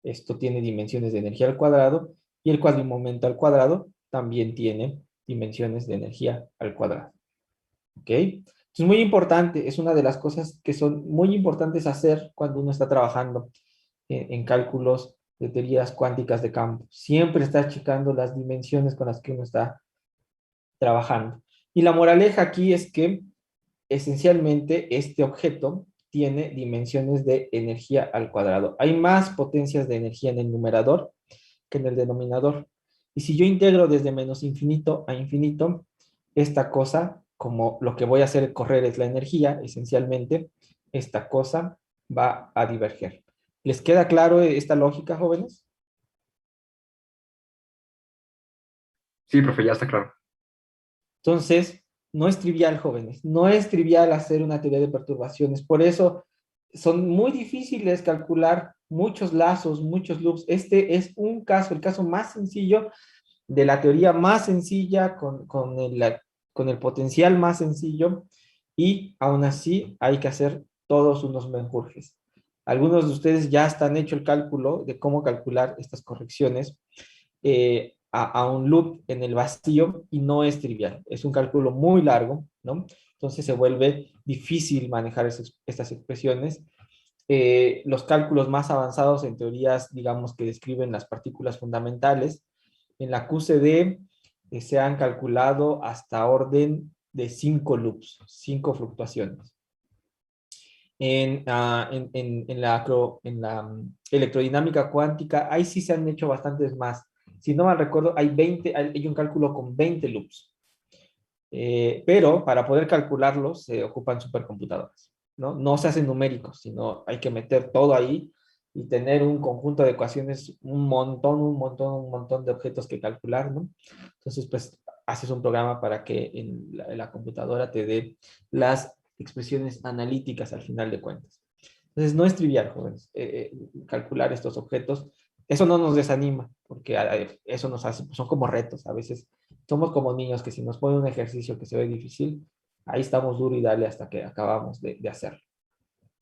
Esto tiene dimensiones de energía al cuadrado y el cuadrimomento al cuadrado también tiene dimensiones de energía al cuadrado. ¿Ok? Entonces, Es muy importante, es una de las cosas que son muy importantes hacer cuando uno está trabajando en cálculos de teorías cuánticas de campo. Siempre estar checando las dimensiones con las que uno está trabajando. Y la moraleja aquí es que esencialmente este objeto tiene dimensiones de energía al cuadrado. Hay más potencias de energía en el numerador que en el denominador. Y si yo integro desde menos infinito a infinito, esta cosa, como lo que voy a hacer correr es la energía, esencialmente, esta cosa va a diverger. ¿Les queda claro esta lógica, jóvenes? Sí, profe, ya está claro. Entonces, no es trivial, jóvenes, no es trivial hacer una teoría de perturbaciones. Por eso son muy difíciles calcular muchos lazos, muchos loops. Este es un caso, el caso más sencillo de la teoría más sencilla con el potencial más sencillo y aún así hay que hacer todos unos menjurjes. Algunos de ustedes ya están hecho el cálculo de cómo calcular estas correcciones a un loop en el vacío y no es trivial. Es un cálculo muy largo, ¿no? Entonces se vuelve difícil manejar estas expresiones. Los cálculos más avanzados en teorías, digamos, que describen las partículas fundamentales, en la QCD se han calculado hasta orden de 5 loops, 5 fluctuaciones. En la electrodinámica cuántica, ahí sí se han hecho bastantes más. Si no mal recuerdo, hay un cálculo con 20 loops. Pero para poder calcularlos se ocupan supercomputadoras, ¿no? No se hacen numéricos, sino hay que meter todo ahí y tener un conjunto de ecuaciones, un montón de objetos que calcular, ¿no? Entonces, pues, haces un programa para que en la computadora te dé las expresiones analíticas al final de cuentas. Entonces, no es trivial, jóvenes, calcular estos objetos. Eso no nos desanima, porque eso nos hace, son como retos. A veces somos como niños que si nos ponen un ejercicio que se ve difícil, ahí estamos duro y dale hasta que acabamos de hacerlo.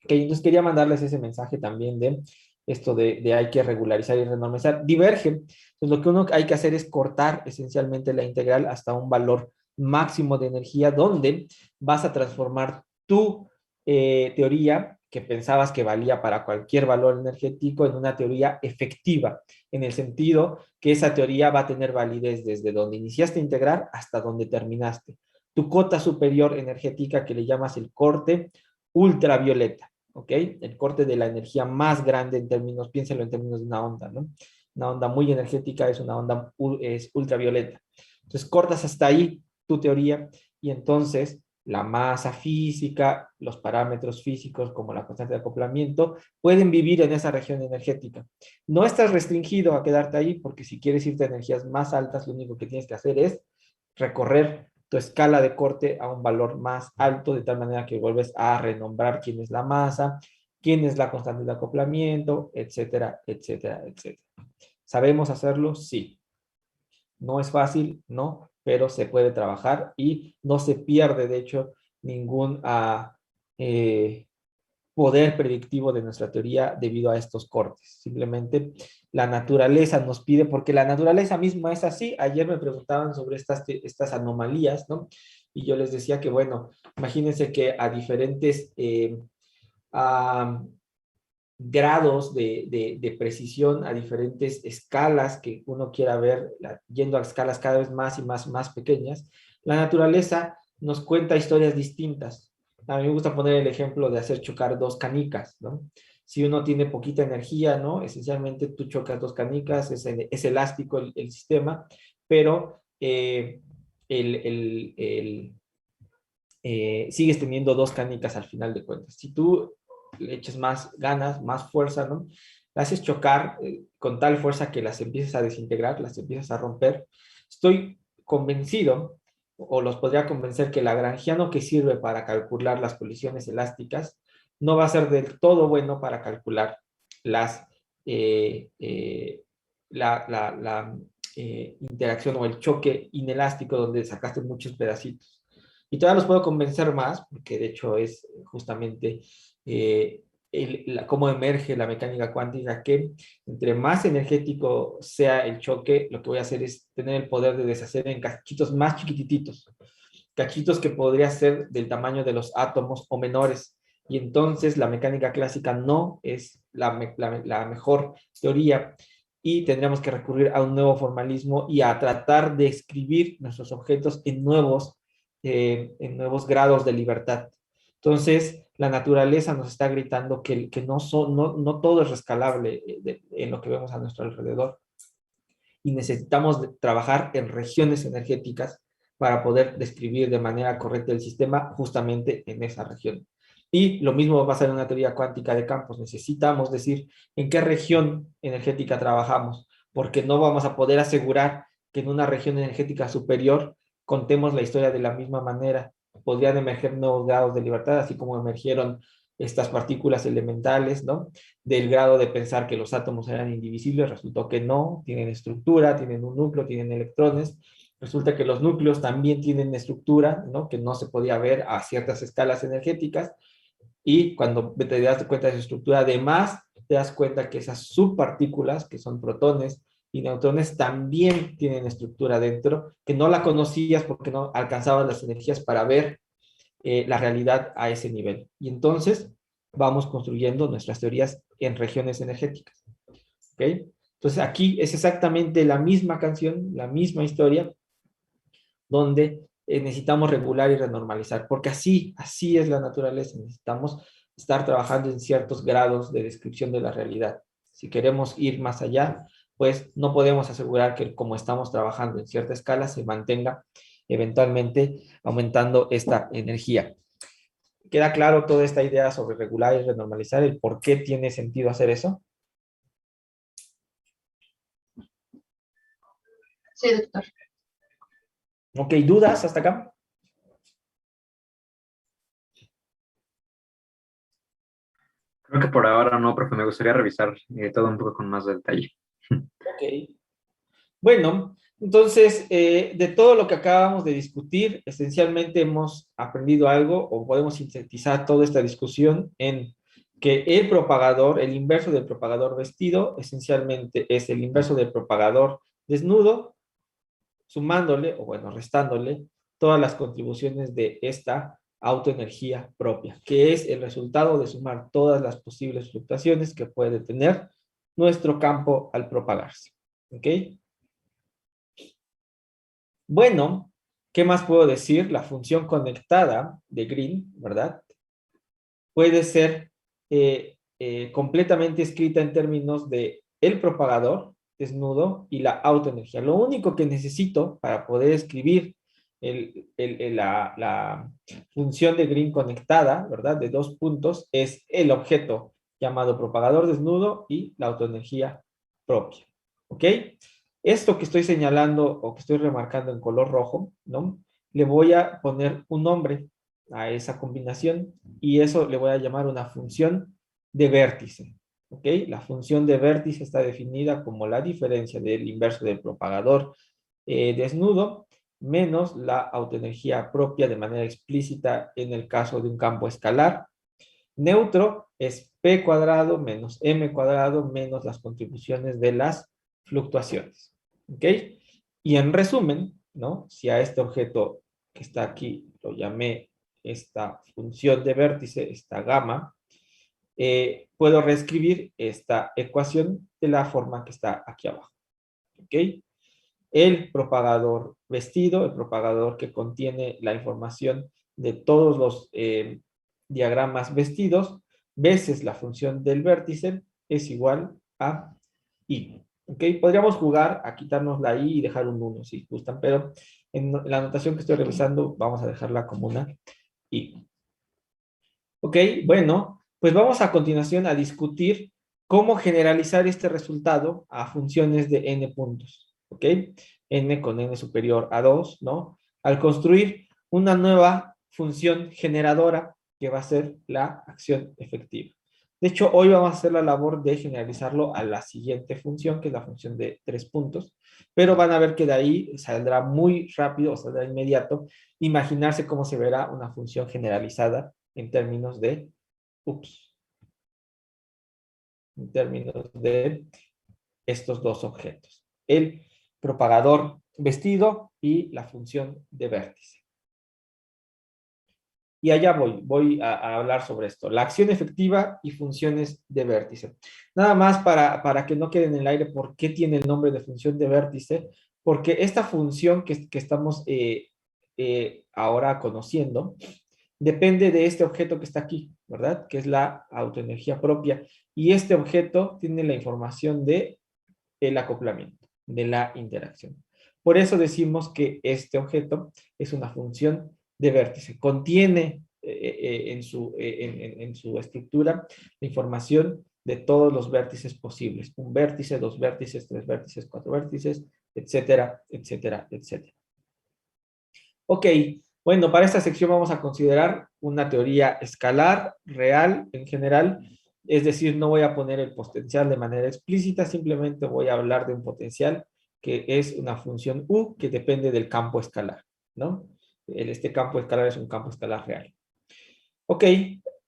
Ok, entonces quería mandarles ese mensaje también de esto de hay que regularizar y renormalizar. Diverge. Entonces lo que uno hay que hacer es cortar esencialmente la integral hasta un valor máximo de energía donde vas a transformar tu teoría que pensabas que valía para cualquier valor energético en una teoría efectiva, en el sentido que esa teoría va a tener validez desde donde iniciaste a integrar hasta donde terminaste. Tu cota superior energética que le llamas el corte ultravioleta. ¿Ok? El corte de la energía más grande en términos, piénselo en términos de una onda, ¿no? Una onda muy energética es una onda es ultravioleta. Entonces cortas hasta ahí tu teoría y entonces la masa física, los parámetros físicos como la constante de acoplamiento, pueden vivir en esa región energética. No estás restringido a quedarte ahí porque si quieres irte a energías más altas, lo único que tienes que hacer es recorrer tu escala de corte a un valor más alto, de tal manera que vuelves a renombrar quién es la masa, quién es la constante de acoplamiento, etcétera, etcétera, etcétera. ¿Sabemos hacerlo? Sí. No es fácil, no, pero se puede trabajar y no se pierde, de hecho, ningún eh, poder predictivo de nuestra teoría debido a estos cortes. Simplemente la naturaleza nos pide, porque la naturaleza misma es así. Ayer me preguntaban sobre estas anomalías, ¿no? Y yo les decía que, bueno, imagínense que a diferentes a grados de precisión, a diferentes escalas que uno quiera ver, yendo a escalas cada vez más y más pequeñas, la naturaleza nos cuenta historias distintas. A mí me gusta poner el ejemplo de hacer chocar dos canicas, ¿no? Si uno tiene poquita energía, ¿no? Esencialmente tú chocas dos canicas, es elástico el sistema, pero el, sigues teniendo dos canicas al final de cuentas. Si tú le eches más ganas, más fuerza, ¿no? Las haces chocar con tal fuerza que las empiezas a desintegrar, las empiezas a romper. Estoy convencido, o los podría convencer, que el lagrangiano que sirve para calcular las colisiones elásticas no va a ser del todo bueno para calcular las, eh, eh, la interacción o el choque inelástico donde sacaste muchos pedacitos. Y todavía los puedo convencer más, porque de hecho es justamente cómo emerge la mecánica cuántica, que entre más energético sea el choque, lo que voy a hacer es tener el poder de deshacer en cachitos más chiquititos. cachitos que podría ser del tamaño de los átomos o menores. Y entonces la mecánica clásica no es la mejor teoría y tendríamos que recurrir a un nuevo formalismo y a tratar de escribir nuestros objetos en nuevos grados de libertad. Entonces, la naturaleza nos está gritando que no todo es rescalable en lo que vemos a nuestro alrededor y necesitamos trabajar en regiones energéticas para poder describir de manera correcta el sistema justamente en esa región. Y lo mismo va a ser una teoría cuántica de campos. Necesitamos decir en qué región energética trabajamos, porque no vamos a poder asegurar que en una región energética superior contemos la historia de la misma manera. Podrían emerger nuevos grados de libertad, así como emergieron estas partículas elementales, ¿no? Del grado de pensar que los átomos eran indivisibles, resultó que no, tienen estructura, tienen un núcleo, tienen electrones. Resulta que los núcleos también tienen estructura, ¿no? Que no se podía ver a ciertas escalas energéticas. Y cuando te das cuenta de su estructura, además te das cuenta que esas subpartículas, que son protones y neutrones, también tienen estructura dentro, que no la conocías porque no alcanzabas las energías para ver la realidad a ese nivel. Y entonces vamos construyendo nuestras teorías en regiones energéticas. ¿Ok? Entonces aquí es exactamente la misma canción, la misma historia, donde necesitamos regular y renormalizar, porque así es la naturaleza. Necesitamos estar trabajando en ciertos grados de descripción de la realidad. Si queremos ir más allá, pues no podemos asegurar que como estamos trabajando en cierta escala se mantenga eventualmente aumentando esta energía. ¿Queda claro toda esta idea sobre regular y renormalizar, el por qué tiene sentido hacer eso? Sí, doctor. Ok, ¿dudas hasta acá? Creo que por ahora no, profe, me gustaría revisar todo un poco con más detalle. Ok. Bueno, entonces, de todo lo que acabamos de discutir, esencialmente hemos aprendido algo o podemos sintetizar toda esta discusión en que el propagador, el inverso del propagador vestido, esencialmente es el inverso del propagador desnudo, sumándole, o bueno, restándole todas las contribuciones de esta autoenergía propia, que es el resultado de sumar todas las posibles fluctuaciones que puede tener nuestro campo al propagarse. ¿Ok? Bueno, ¿qué más puedo decir? La función conectada de Green, ¿verdad? Puede ser completamente escrita en términos de el propagador desnudo y la autoenergía. Lo único que necesito para poder escribir la función de Green conectada, ¿verdad? De dos puntos, es el objeto llamado propagador desnudo y la autoenergía propia. ¿Ok? Esto que estoy señalando o que estoy remarcando en color rojo, ¿no? Le voy a poner un nombre a esa combinación y eso le voy a llamar una función de vértice. ¿Ok? La función de vértice está definida como la diferencia del inverso del propagador desnudo menos la autoenergía propia de manera explícita en el caso de un campo escalar. Neutro es P cuadrado menos M cuadrado menos las contribuciones de las fluctuaciones. ¿Ok? Y en resumen, ¿no? Si a este objeto que está aquí lo llamé esta función de vértice, esta gamma, puedo reescribir esta ecuación de la forma que está aquí abajo. ¿Ok? El propagador vestido, el propagador que contiene la información de todos los diagramas vestidos, veces la función del vértice es igual a I. ¿Ok? Podríamos jugar a quitarnos la I y dejar un 1 si gustan, pero en la anotación que estoy revisando vamos a dejarla como una I. ¿Ok? Bueno, pues vamos a continuación a discutir cómo generalizar este resultado a funciones de n puntos. ¿Ok? N con n superior a 2, ¿no? Al construir una nueva función generadora que va a ser la acción efectiva. De hecho, hoy vamos a hacer la labor de generalizarlo a la siguiente función, que es la función de 3 puntos, pero van a ver que de ahí saldrá muy rápido, o saldrá inmediato, imaginarse cómo se verá una función generalizada en términos de, en términos de estos dos objetos. El propagador vestido y la función de vértice. Y allá voy a hablar sobre esto. La acción efectiva y funciones de vértice. Nada más para que no quede en el aire por qué tiene el nombre de función de vértice, porque esta función que estamos ahora conociendo depende de este objeto que está aquí, ¿verdad? Que es la autoenergía propia. Y este objeto tiene la información de el acoplamiento, de la interacción. Por eso decimos que este objeto es una función de vértice. Contiene en su estructura la información de todos los vértices posibles. Un vértice, dos vértices, tres vértices, cuatro vértices, etcétera, etcétera, etcétera. Ok, bueno, para esta sección vamos a considerar una teoría escalar, real, en general. Es decir, no voy a poner el potencial de manera explícita, simplemente voy a hablar de un potencial que es una función U que depende del campo escalar, ¿no? Este campo escalar es un campo escalar real. Ok,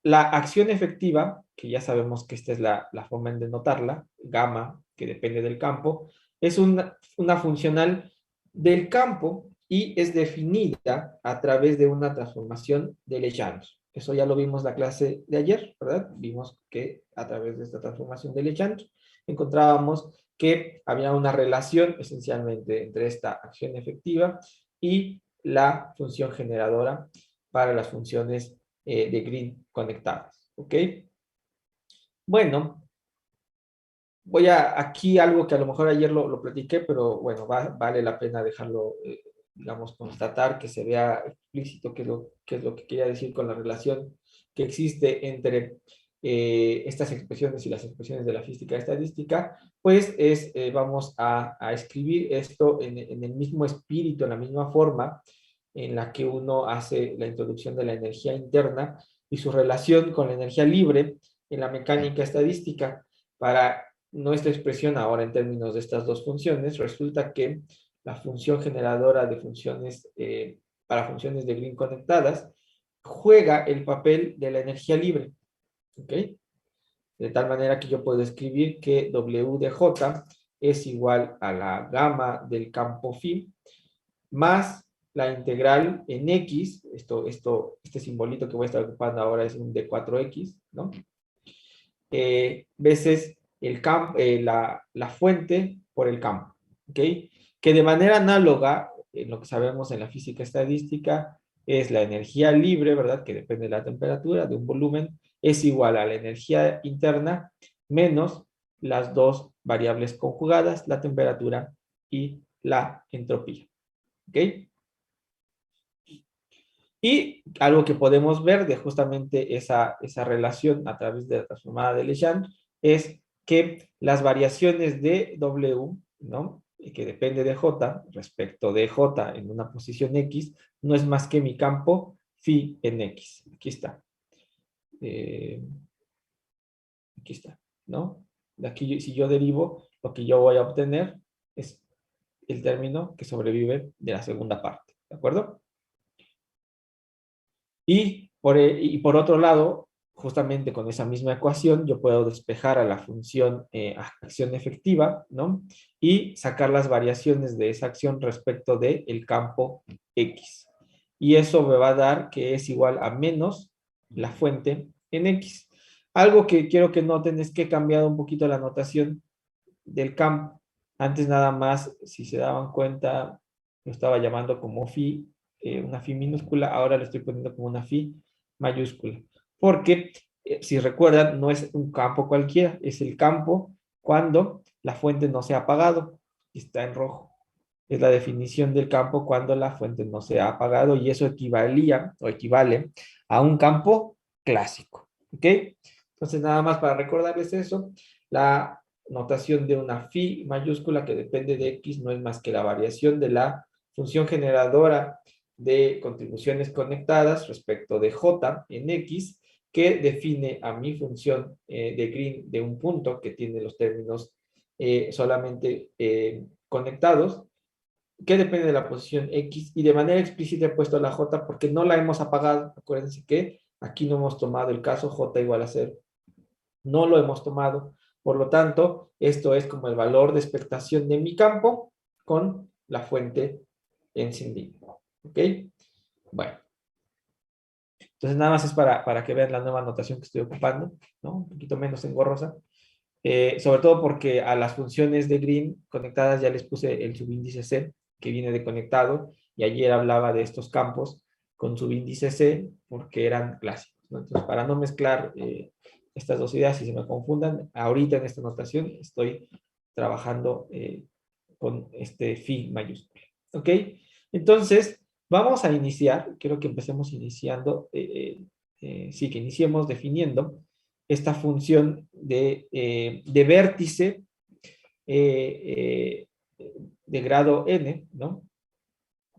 la acción efectiva, que ya sabemos que esta es la forma en denotarla, gamma, que depende del campo, es una funcional del campo y es definida a través de una transformación de Legendre. Eso ya lo vimos en la clase de ayer, ¿verdad? Vimos que a través de esta transformación de Legendre encontrábamos que había una relación esencialmente entre esta acción efectiva y la función generadora para las funciones de Green conectadas, ¿ok? Bueno, voy a aquí algo que a lo mejor ayer lo platiqué, pero bueno, vale la pena dejarlo, digamos, constatar, que se vea explícito qué es lo que quería decir con la relación que existe entre estas expresiones y las expresiones de la física estadística, pues vamos a escribir esto en el mismo espíritu, en la misma forma en la que uno hace la introducción de la energía interna y su relación con la energía libre en la mecánica estadística. Para nuestra expresión ahora en términos de estas dos funciones, resulta que la función generadora de funciones para funciones de Green conectadas juega el papel de la energía libre, ¿ok? De tal manera que yo puedo escribir que W de J es igual a la gamma del campo phi más la integral en X, este simbolito que voy a estar ocupando ahora es un D4X, ¿no? Veces la fuente por el campo, ¿ok? Que de manera análoga, en lo que sabemos en la física estadística, es la energía libre, ¿verdad? Que depende de la temperatura de un volumen, es igual a la energía interna menos las dos variables conjugadas, la temperatura y la entropía, ¿ok? Y algo que podemos ver de justamente esa relación a través de la transformada de Legendre es que las variaciones de W, ¿no? Que depende de J, respecto de J en una posición X, no es más que mi campo phi en X. Aquí está. Aquí está, ¿no? De aquí, si yo derivo, lo que yo voy a obtener es el término que sobrevive de la segunda parte, ¿de acuerdo? Y por otro lado, justamente con esa misma ecuación, yo puedo despejar a la función acción efectiva, ¿no? Y sacar las variaciones de esa acción respecto del campo X. Y eso me va a dar que es igual a menos la fuente en X. Algo que quiero que noten es que he cambiado un poquito la notación del campo. Antes nada más, si se daban cuenta, lo estaba llamando como phi, una phi minúscula, ahora lo estoy poniendo como una phi mayúscula. Porque, si recuerdan, no es un campo cualquiera, es el campo cuando la fuente no se ha apagado, está en rojo. Es la definición del campo cuando la fuente no se ha apagado y eso equivalía o equivale a un campo clásico. ¿Ok? Entonces, nada más para recordarles eso, la notación de una phi mayúscula que depende de X no es más que la variación de la función generadora de contribuciones conectadas respecto de J en X, que define a mi función de Green de un punto que tiene los términos solamente conectados, que depende de la posición X, y de manera explícita he puesto la J porque no la hemos apagado. Acuérdense que aquí no hemos tomado el caso J igual a 0. No lo hemos tomado. Por lo tanto, esto es como el valor de expectación de mi campo con la fuente encendida. ¿Ok? Bueno. Entonces, nada más es para que vean la nueva notación que estoy ocupando, ¿no? Un poquito menos engorrosa. Sobre todo porque a las funciones de Green conectadas ya les puse el subíndice C, que viene de conectado, y ayer hablaba de estos campos con subíndice C, porque eran clásicos, ¿no? Entonces, para no mezclar estas dos ideas y se me confundan, ahorita en esta notación estoy trabajando con este phi mayúscula, ¿ok? Entonces, vamos a iniciar, quiero que empecemos iniciando, sí, que iniciemos definiendo esta función de vértice eh, de grado n, ¿no?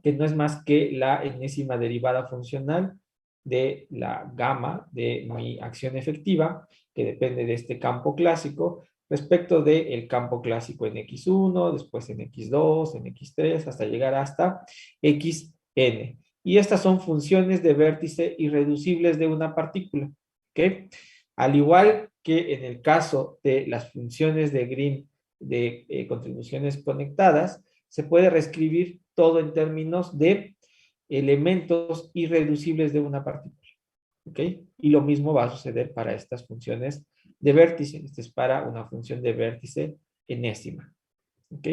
Que no es más que la enésima derivada funcional de la gamma de mi acción efectiva, que depende de este campo clásico, respecto del campo clásico en x1, después en x2, en x3, hasta llegar hasta xn. Y estas son funciones de vértice irreducibles de una partícula, ¿ok? Al igual que en el caso de las funciones de Green de contribuciones conectadas, se puede reescribir todo en términos de elementos irreducibles de una partícula, ¿ok? Y lo mismo va a suceder para estas funciones de vértice. Este es para una función de vértice enésima, ¿ok?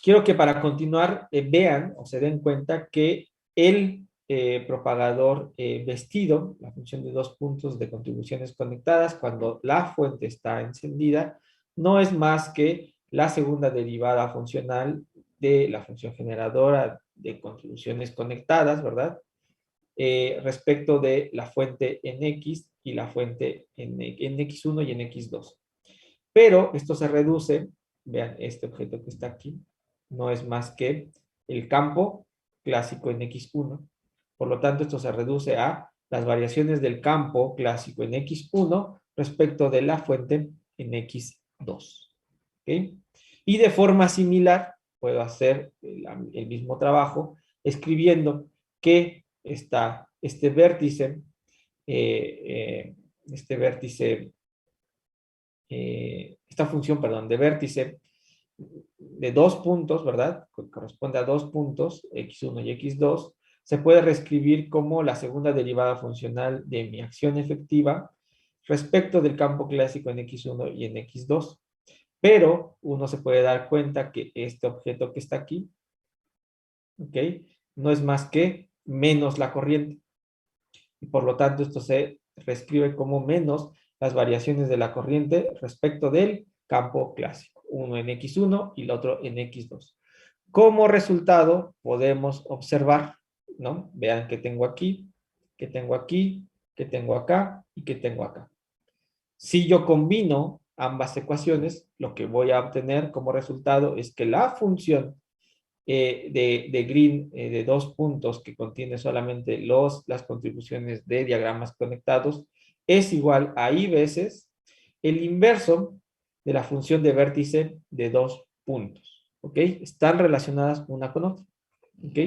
Quiero que para continuar vean o se den cuenta que el propagador vestido, la función de 2 puntos de contribuciones conectadas, cuando la fuente está encendida, no es más que la segunda derivada funcional de la función generadora de contribuciones conectadas, ¿verdad? Respecto de la fuente en X y la fuente en X1 y en X2. Pero esto se reduce, vean este objeto que está aquí, no es más que el campo clásico en X1. Por lo tanto, esto se reduce a las variaciones del campo clásico en X1 respecto de la fuente en X2. ¿Okay? Y de forma similar, puedo hacer el mismo trabajo escribiendo que este vértice, esta función, perdón, de vértice de 2 puntos, ¿verdad? Corresponde a 2 puntos, x1 y x2, se puede reescribir como la segunda derivada funcional de mi acción efectiva respecto del campo clásico en x1 y en x2. Pero uno se puede dar cuenta que este objeto que está aquí, ¿ok? No es más que menos la corriente. Y por lo tanto esto se reescribe como menos las variaciones de la corriente respecto del campo clásico. Uno en X1 y el otro en X2. Como resultado podemos observar, ¿no? Vean que tengo aquí, que tengo aquí, que tengo acá y que tengo acá. Si yo combino ambas ecuaciones, lo que voy a obtener como resultado es que la función de Green de 2 puntos que contiene solamente las contribuciones de diagramas conectados es igual a I veces el inverso de la función de vértice de 2 puntos. ¿Ok? Están relacionadas una con otra. ¿Ok?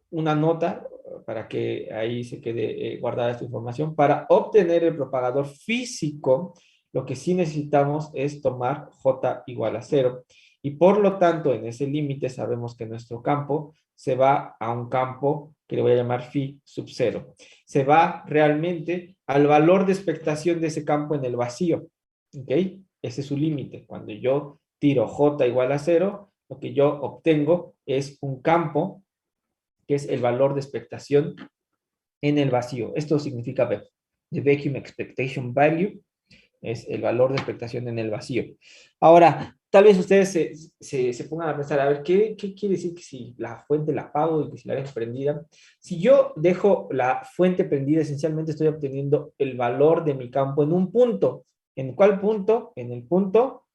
Una nota para que ahí se quede guardada esta información. Para obtener el propagador físico, lo que sí necesitamos es tomar J igual a 0. Y por lo tanto, en ese límite sabemos que nuestro campo se va a un campo que le voy a llamar phi sub 0. Se va realmente al valor de expectación de ese campo en el vacío. ¿Ok? Ese es su límite. Cuando yo tiro J igual a 0, lo que yo obtengo es un campo que es el valor de expectación en el vacío. Esto significa the vacuum expectation value, es el valor de expectación en el vacío. Ahora, tal vez ustedes se pongan a pensar, a ver, ¿qué quiere decir que si la fuente la apago y que si la dejo prendida? Si yo dejo la fuente prendida, esencialmente estoy obteniendo el valor de mi campo en un punto. ¿En cuál punto? En el punto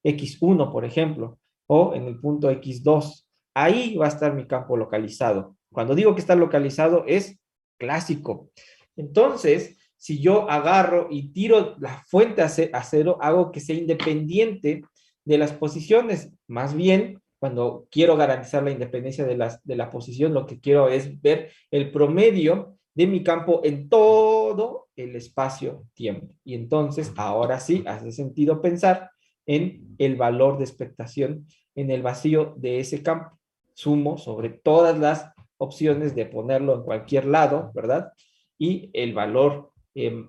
X1, por ejemplo, o en el punto X2. Ahí va a estar mi campo localizado. Cuando digo que está localizado es clásico. Entonces, si yo agarro y tiro la fuente a cero, hago que sea independiente de las posiciones. Más bien, cuando quiero garantizar la independencia de la posición, lo que quiero es ver el promedio de mi campo en todo el espacio-tiempo. Y entonces, ahora sí, hace sentido pensar en el valor de expectación en el vacío de ese campo. Sumo sobre todas las opciones de ponerlo en cualquier lado, ¿verdad? Y el valor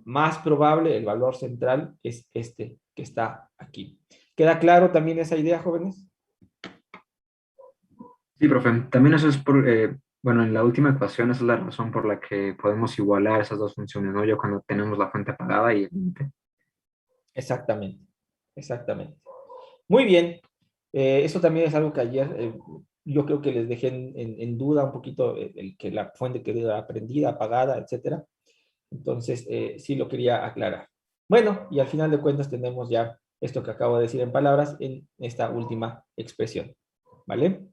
más probable, el valor central, es este que está aquí. ¿Queda claro también esa idea, jóvenes? Sí, profe. También eso es bueno, en la última ecuación esa es la razón por la que podemos igualar esas dos funciones, ¿no? Yo cuando tenemos la fuente apagada y el límite. Exactamente, exactamente. Muy bien. Eso también es algo que ayer yo creo que les dejé en duda un poquito, que la fuente quedó aprendida, apagada, etcétera. Entonces, sí lo quería aclarar. Bueno, y al final de cuentas tenemos ya esto que acabo de decir en palabras en esta última expresión. ¿Vale?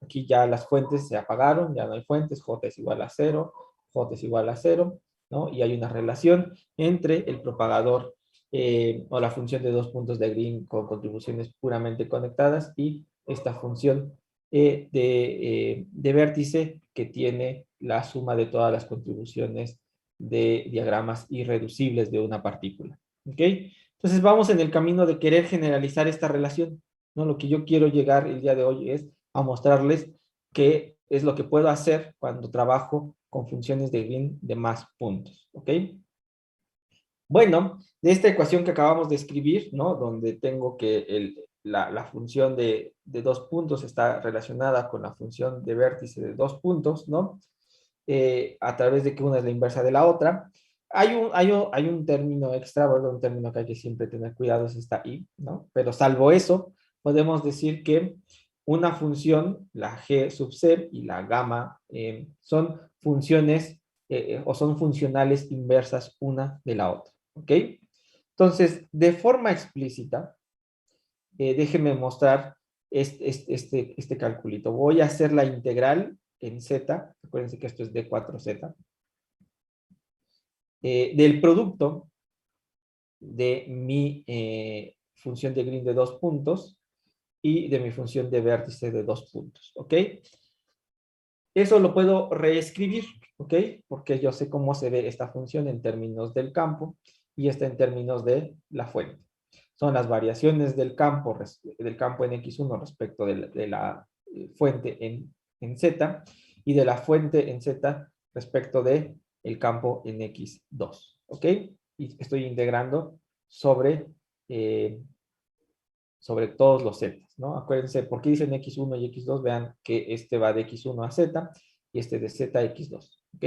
Aquí ya las fuentes se apagaron, ya no hay fuentes, J es igual a 0, J es igual a 0, ¿no? Y hay una relación entre el propagador o la función de dos puntos de Green con contribuciones puramente conectadas y esta función de vértice que tiene la suma de todas las contribuciones de diagramas irreducibles de una partícula. ¿Ok? Entonces vamos en el camino de querer generalizar esta relación, ¿no? Lo que yo quiero llegar el día de hoy es a mostrarles qué es lo que puedo hacer cuando trabajo con funciones de Green de más puntos, ¿ok? Bueno, de esta ecuación que acabamos de escribir, ¿no? Donde tengo que la función de dos puntos está relacionada con la función de vértice de dos puntos, ¿no? A través de que una es la inversa de la otra. Hay un término extra, ¿verdad? Un término que hay que siempre tener cuidado es esta i, ¿no? Pero salvo eso, podemos decir que una función, la g sub c y la gamma, son funciones o son funcionales inversas una de la otra, ¿ok? Entonces, de forma explícita, déjenme mostrar este calculito. Voy a hacer la integral en z, acuérdense que esto es d4z, del producto de mi función de Green de dos puntos y de mi función de vértice de dos puntos, ¿ok? Eso lo puedo reescribir, ¿ok? Porque yo sé cómo se ve esta función en términos del campo y esta en términos de la fuente. Son las variaciones del campo en X1 respecto de la fuente en Z y de la fuente en Z respecto de el campo en X2, ¿ok? Y estoy integrando sobre sobre todos los z, ¿no? Acuérdense, ¿por qué dicen x1 y x2? Vean que este va de x1 a z y este de z a x2, ¿ok?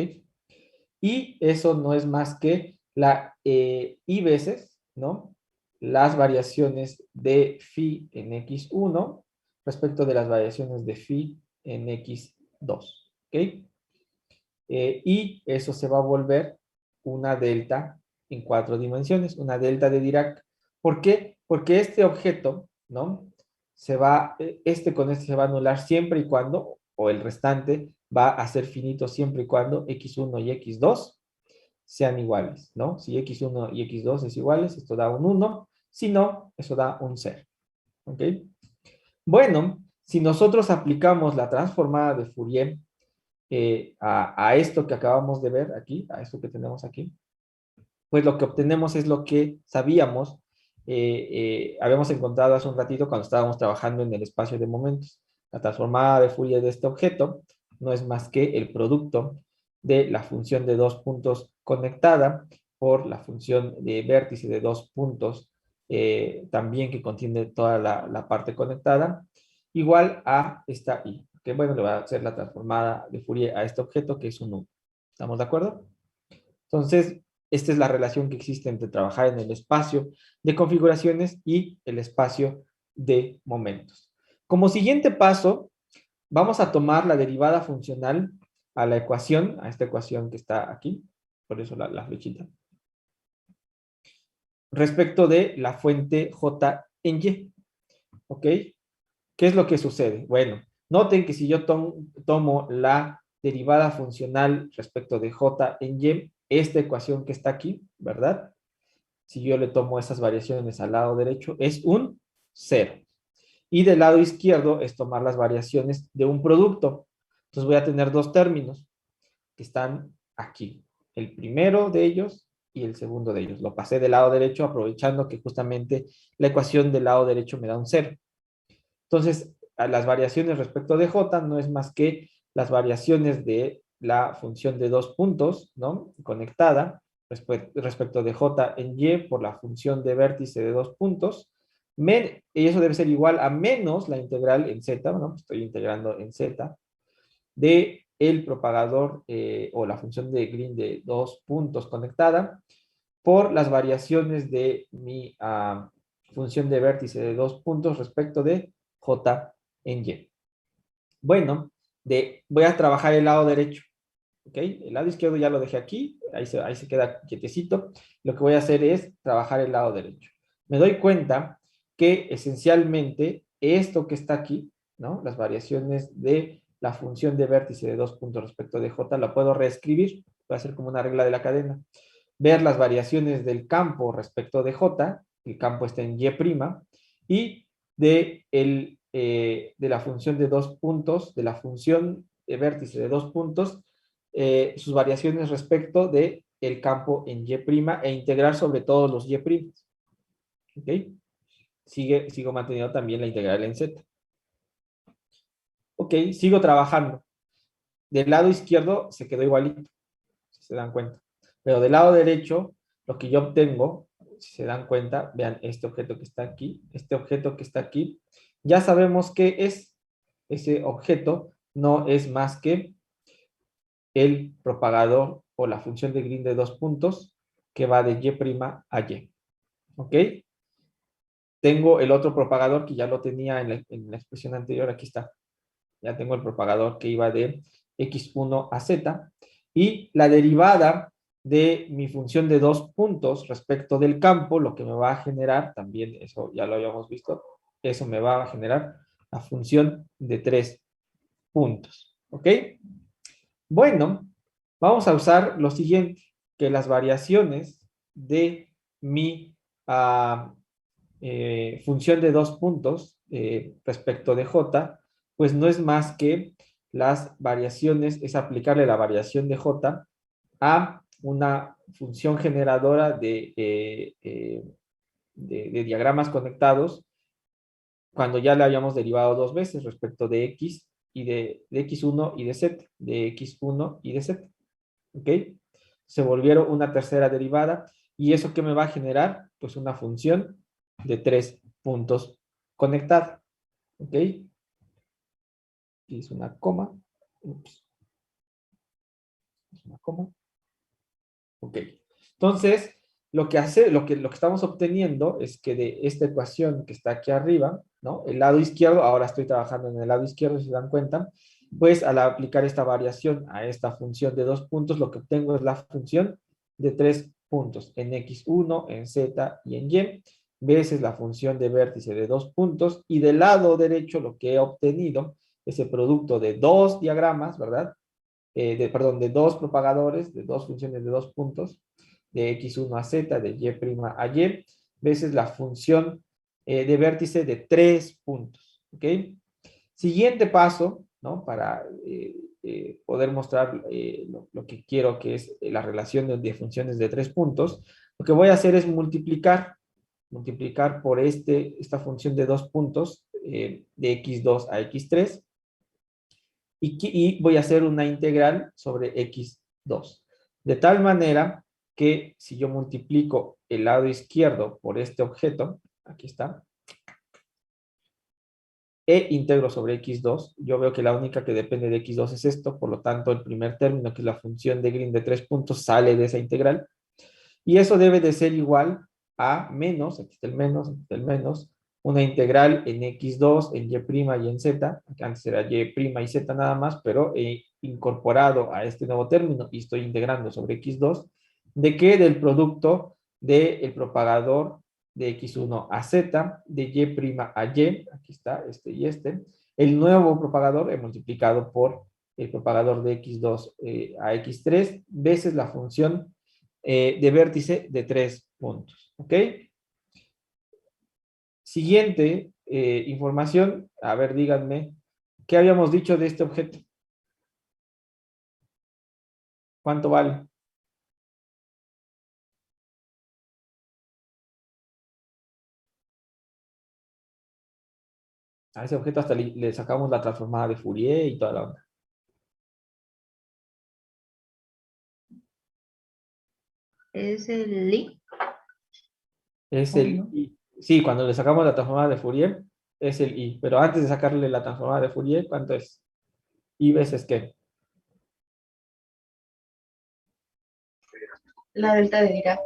Y eso no es más que la i veces, ¿no? Las variaciones de phi en x1 respecto de las variaciones de phi en x2, ¿ok? Y eso se va a volver una delta en 4 dimensiones, una delta de Dirac. ¿Por qué? Porque este objeto, ¿no? Este con este se va a anular siempre y cuando, o el restante va a ser finito siempre y cuando x1 y x2 sean iguales, ¿no? Si x1 y x2 es iguales, esto da un 1, si no, eso da un 0, ¿ok? Bueno, si nosotros aplicamos la transformada de Fourier a esto que acabamos de ver aquí, a esto que tenemos aquí, pues lo que obtenemos es lo que sabíamos, habíamos encontrado hace un ratito cuando estábamos trabajando en el espacio de momentos. La transformada de Fourier de este objeto no es más que el producto de la función de dos puntos conectada por la función de vértice de dos puntos también que contiene toda la parte conectada, igual a esta i. Que bueno, le va a hacer la transformada de Fourier a este objeto que es un 1. ¿Estamos de acuerdo? Entonces, esta es la relación que existe entre trabajar en el espacio de configuraciones y el espacio de momentos. Como siguiente paso, vamos a tomar la derivada funcional a la ecuación, a esta ecuación que está aquí, por eso la flechita, respecto de la fuente J en Y. ¿Ok? ¿Qué es lo que sucede? Bueno, noten que si yo tomo la derivada funcional respecto de J en Y, esta ecuación que está aquí, ¿verdad? Si yo le tomo esas variaciones al lado derecho, es un 0. Y del lado izquierdo es tomar las variaciones de un producto. Entonces voy a tener dos términos que están aquí. El primero de ellos y el segundo de ellos. Lo pasé del lado derecho aprovechando que justamente la ecuación del lado derecho me da un 0. Entonces, a las variaciones respecto de J no es más que las variaciones de la función de 2 puntos, ¿no? Conectada respecto de j en y por la función de vértice de 2 puntos, y eso debe ser igual a menos la integral en z, ¿no? Estoy integrando en z, de el propagador o la función de Green de 2 puntos conectada por las variaciones de mi función de vértice de 2 puntos respecto de j en y. Bueno, voy a trabajar el lado derecho. ¿Ok? El lado izquierdo ya lo dejé aquí, ahí se queda quietecito. Lo que voy a hacer es trabajar el lado derecho. Me doy cuenta que esencialmente esto que está aquí, ¿no? Las variaciones de la función de vértice de 2 puntos respecto de j, la puedo reescribir, voy a hacer como una regla de la cadena. Ver las variaciones del campo respecto de j, el campo está en y', y de la función de 2 puntos, de la función de vértice de 2 puntos, sus variaciones respecto de el campo en y' e integrar sobre todos los y'. ¿Ok? Sigo manteniendo también la integral en z. Ok, sigo trabajando. Del lado izquierdo se quedó igualito, si se dan cuenta. Pero del lado derecho, lo que yo obtengo, si se dan cuenta, vean este objeto que está aquí, este objeto que está aquí, ya sabemos que es ese objeto, no es más que el propagador o la función de Green de 2 puntos que va de y' a y. ¿Ok? Tengo el otro propagador que ya lo tenía en la expresión anterior, aquí está. Ya tengo el propagador que iba de x1 a z. Y la derivada de mi función de 2 puntos respecto del campo, lo que me va a generar, también eso ya lo habíamos visto, eso me va a generar la función de 3 puntos. ¿Ok? Bueno, vamos a usar lo siguiente, que las variaciones de mi función de 2 puntos respecto de j, pues no es más que las variaciones, es aplicarle la variación de j a una función generadora de diagramas conectados cuando ya le habíamos derivado 2 veces respecto de x y de x1 y de z, de x1 y de z. ¿Ok? Se volvieron una tercera derivada. ¿Y eso qué me va a generar? Pues una función de 3 puntos conectada. ¿Ok? Y es una coma. Ups. Es una coma. Ok. Entonces, lo que estamos obteniendo es que de esta ecuación que está aquí arriba, ¿no? El lado izquierdo, ahora estoy trabajando en el lado izquierdo, si se dan cuenta, pues al aplicar esta variación a esta función de 2 puntos, lo que obtengo es la función de 3 puntos, en x1, en z y en y, veces la función de vértice de 2 puntos, y del lado derecho lo que he obtenido es el producto de dos diagramas, ¿verdad? Perdón, de dos propagadores, de dos funciones de 2 puntos, de x1 a z, de y' a y, veces la función de vértice de 3 puntos. ¿Ok? Siguiente paso, ¿no? Para poder mostrar lo que quiero, que es la relación de funciones de 3 puntos, lo que voy a hacer es multiplicar por esta función de 2 puntos de x2 a x3, y voy a hacer una integral sobre x2. De tal manera que si yo multiplico el lado izquierdo por este objeto, aquí está, e integro sobre x2, yo veo que la única que depende de x2 es esto, por lo tanto el primer término, que es la función de Green de 3 puntos, sale de esa integral, y eso debe de ser igual a menos, aquí está el menos, aquí está el menos, una integral en x2, en y' y en z, antes era y' y z nada más, pero he incorporado a este nuevo término y estoy integrando sobre x2, ¿de qué? Del producto del propagador de x1 a z, de y' a y, aquí está, este y este, el nuevo propagador he multiplicado por el propagador de x2 a x3, veces la función de vértice de 3 puntos. ¿Ok? Siguiente información. A ver, díganme, ¿qué habíamos dicho de este objeto? ¿Cuánto vale? A ese objeto hasta le sacamos la transformada de Fourier y toda la onda. Es el I. Es ¿O el no? I. Sí, cuando le sacamos la transformada de Fourier, es el I. Pero antes de sacarle la transformada de Fourier, ¿cuánto es? I veces qué. La delta de Dirac.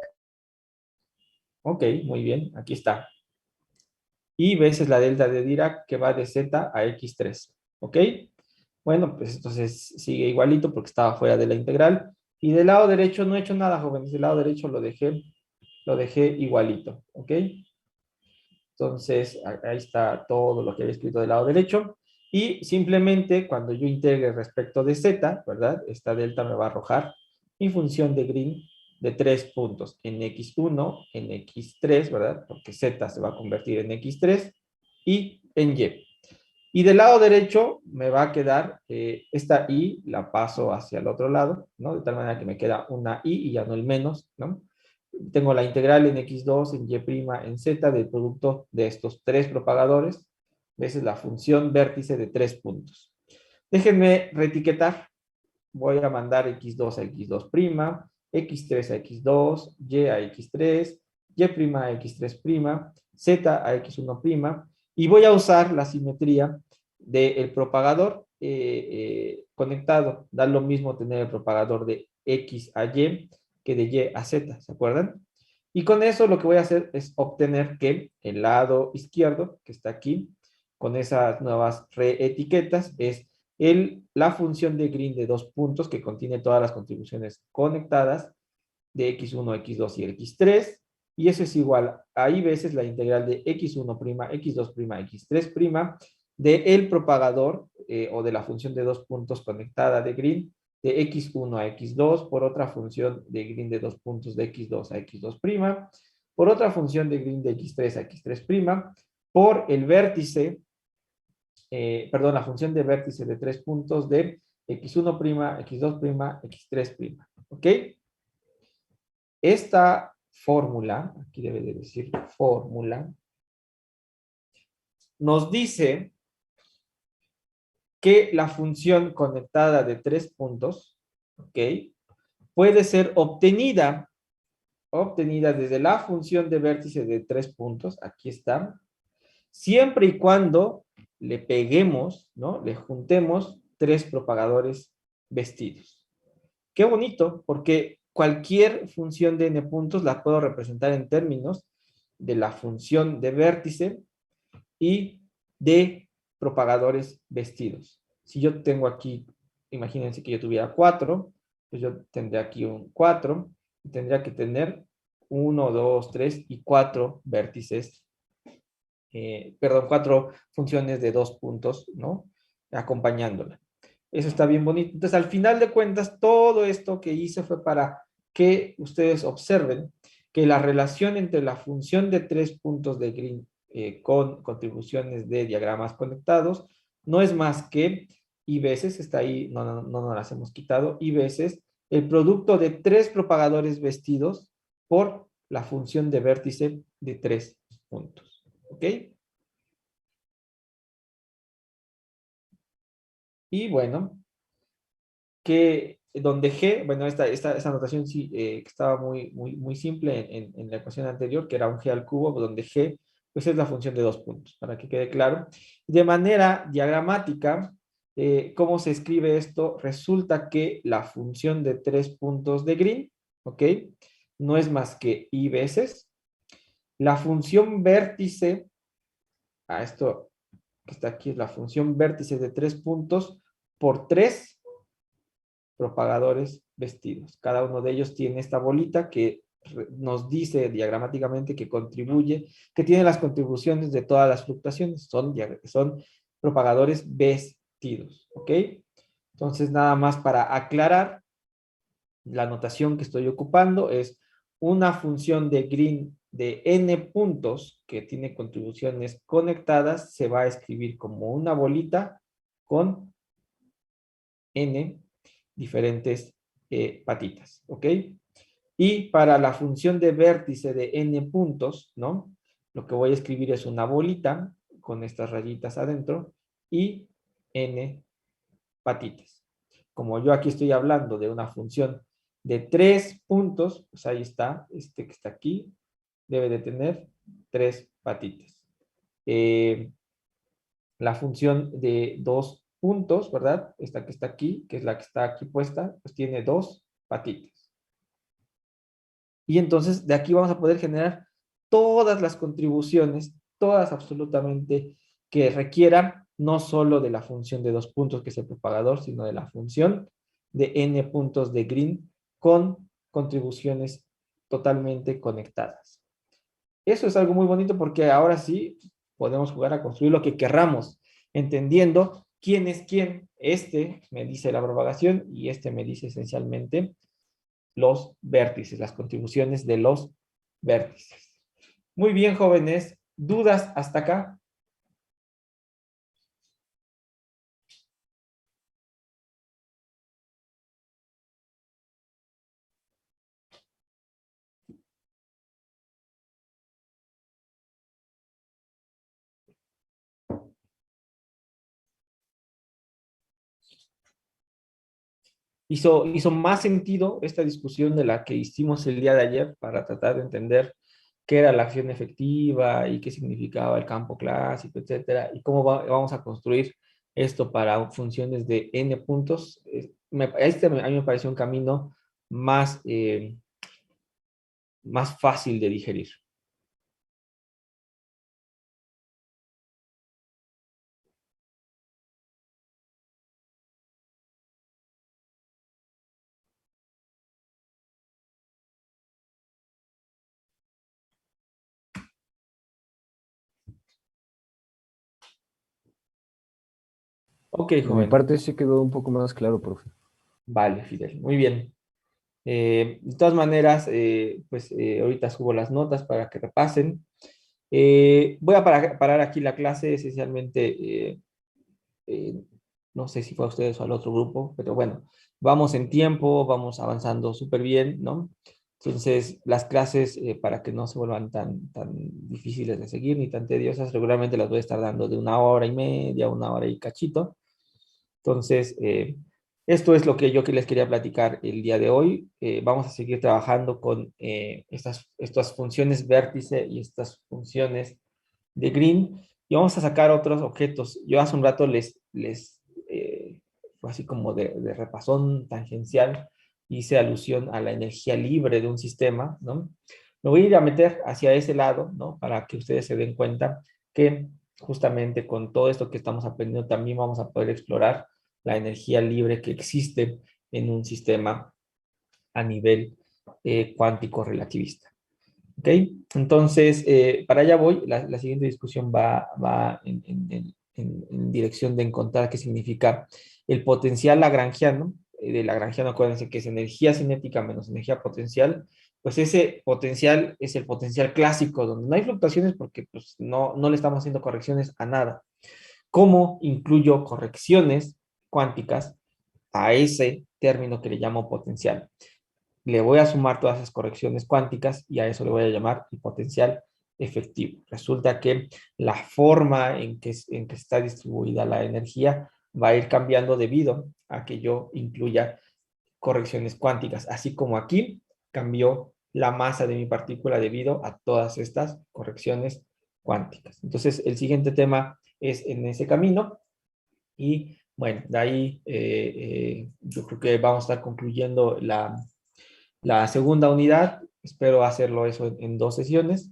Ok, muy bien, aquí está. I veces la delta de Dirac que va de Z a X3. ¿Ok? Bueno, pues entonces sigue igualito porque estaba fuera de la integral. Y del lado derecho no he hecho nada, jóvenes. Del lado derecho lo dejé igualito. ¿Ok? Entonces, ahí está todo lo que había escrito del lado derecho. Y simplemente cuando yo integre respecto de z, ¿verdad? Esta delta me va a arrojar mi función de Green de 3 puntos en x1, en x3, ¿verdad? Porque z se va a convertir en x3 y en y. Y del lado derecho me va a quedar esta i, la paso hacia el otro lado, ¿no? De tal manera que me queda una i y ya no el menos, ¿no? Tengo la integral en x2, en y', en z del producto de estos tres propagadores, veces la función vértice de 3 puntos. Déjenme reetiquetar. Voy a mandar x2 a x2', x3 a x2, y a x3, y' a x3', z a x1', y voy a usar la simetría del propagador conectado. Da lo mismo tener el propagador de x a y que de y a z, ¿se acuerdan? Y con eso lo que voy a hacer es obtener que el lado izquierdo, que está aquí, con esas nuevas reetiquetas, es la función de Green de 2 puntos que contiene todas las contribuciones conectadas de x1, x2 y x3, y eso es igual a i veces la integral de x1', x2', x3', de el propagador o de la función de 2 puntos conectada de Green de x1 a x2 por otra función de Green de 2 puntos de x2 a x2', por otra función de Green de x3 a x3', por el vértice perdón, la función de vértice de 3 puntos de x1', x2', x3'. ¿Ok? Esta fórmula, aquí debe de decir fórmula, nos dice que la función conectada de 3 puntos, ¿ok? Puede ser obtenida desde la función de vértice de 3 puntos, aquí está, siempre y cuando le peguemos, ¿no? Le juntemos 3 propagadores vestidos. Qué bonito, porque cualquier función de n puntos la puedo representar en términos de la función de vértice y de propagadores vestidos. Si yo tengo aquí, imagínense que yo tuviera 4, pues yo tendría aquí un 4 y tendría que tener 1, 2, 3 y 4 vértices, perdón, 4 funciones de 2 puntos, ¿no? Acompañándola. Eso está bien bonito. Entonces, al final de cuentas, todo esto que hice fue para que ustedes observen que la relación entre la función de 3 puntos de Green con contribuciones de diagramas conectados no es más que y veces, está ahí, no nos las hemos quitado, y veces el producto de 3 propagadores vestidos por la función de vértice de 3 puntos. ¿Ok? Y bueno, que donde G, bueno, esta notación sí que estaba muy simple en la ecuación anterior, que era un G al cubo, donde G pues es la función de 2 puntos, para que quede claro. De manera diagramática, ¿cómo se escribe esto? Resulta que la función de 3 puntos de Green, ¿ok? No es más que I veces. La función vértice, esto que está aquí es la función vértice de 3 puntos por 3 propagadores vestidos. Cada uno de ellos tiene esta bolita que nos dice diagramáticamente que contribuye, que tiene las contribuciones de todas las fluctuaciones. Son propagadores vestidos. ¿Ok? Entonces, nada más para aclarar, la notación que estoy ocupando es una función de Green de n puntos que tiene contribuciones conectadas, se va a escribir como una bolita con n diferentes patitas, ¿ok? Y para la función de vértice de n puntos, ¿no? Lo que voy a escribir es una bolita con estas rayitas adentro y n patitas. Como yo aquí estoy hablando de una función de 3 puntos, pues ahí está, este que está aquí, debe de tener 3 patitas. La función de 2 puntos, ¿verdad? Esta que está aquí, que es la que está aquí puesta, pues tiene 2 patitas. Y entonces de aquí vamos a poder generar todas las contribuciones, todas absolutamente, que requieran no solo de la función de 2 puntos, que es el propagador, sino de la función de n puntos de Green con contribuciones totalmente conectadas. Eso es algo muy bonito porque ahora sí podemos jugar a construir lo que querramos, entendiendo quién es quién. Este me dice la propagación y este me dice esencialmente los vértices, las contribuciones de los vértices. Muy bien, jóvenes. ¿Dudas hasta acá? Hizo más sentido esta discusión de la que hicimos el día de ayer para tratar de entender qué era la acción efectiva y qué significaba el campo clásico, etcétera, y cómo vamos a construir esto para funciones de n puntos. A mí me pareció un camino más, más fácil de digerir. Ok, De mi joven. parte sí quedó un poco más claro, profe. Vale, Fidel. Muy bien. De todas maneras, pues ahorita subo las notas para que repasen. Voy a parar aquí la clase, esencialmente, eh, no sé si fue a ustedes o al otro grupo, pero bueno, vamos en tiempo, vamos avanzando súper bien, ¿no? Entonces, las clases, para que no se vuelvan tan difíciles de seguir ni tan tediosas, regularmente las voy a estar dando de 1 hora y media, 1 hora y cachito. Entonces, esto es lo que yo que les quería platicar el día de hoy. Vamos a seguir trabajando con estas funciones vértice y estas funciones de Green y vamos a sacar otros objetos. Yo hace un rato fue así como de repasón tangencial, hice alusión a la energía libre de un sistema, ¿no? Me voy a ir a meter hacia ese lado, ¿no? Para que ustedes se den cuenta que justamente con todo esto que estamos aprendiendo también vamos a poder explorar la energía libre que existe en un sistema a nivel cuántico relativista. ¿Ok? Entonces, para allá voy. La siguiente discusión va en dirección de encontrar qué significa el potencial lagrangiano. De lagrangiano, acuérdense que es energía cinética menos energía potencial. Pues ese potencial es el potencial clásico, donde no hay fluctuaciones porque pues, no le estamos haciendo correcciones a nada. ¿Cómo incluyo correcciones cuánticas a ese término que le llamo potencial? Le voy a sumar todas esas correcciones cuánticas y a eso le voy a llamar el potencial efectivo. Resulta que la forma en que está distribuida la energía va a ir cambiando debido a que yo incluya correcciones cuánticas, así como aquí cambió la masa de mi partícula debido a todas estas correcciones cuánticas. Entonces, el siguiente tema es en ese camino y bueno, de ahí yo creo que vamos a estar concluyendo la segunda unidad. Espero hacerlo eso en 2 sesiones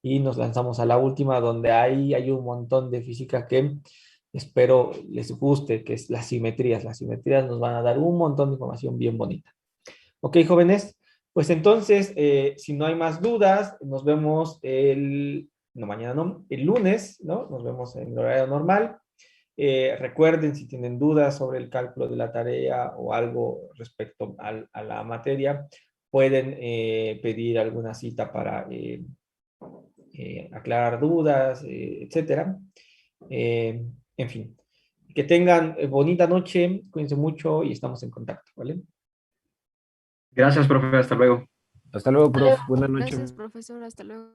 y nos lanzamos a la última donde ahí hay un montón de física que espero les guste, que es las simetrías. Las simetrías nos van a dar un montón de información bien bonita. Ok, jóvenes, pues entonces, si no hay más dudas, nos vemos no, mañana no, el lunes, ¿no? Nos vemos en el horario normal. Recuerden, si tienen dudas sobre el cálculo de la tarea o algo respecto a la materia, pueden pedir alguna cita para aclarar dudas, etcétera. En fin, que tengan bonita noche, cuídense mucho y estamos en contacto, ¿vale? Gracias, profe. Hasta luego. Hasta luego, profe. Buenas noches. Gracias, profesor. Hasta luego.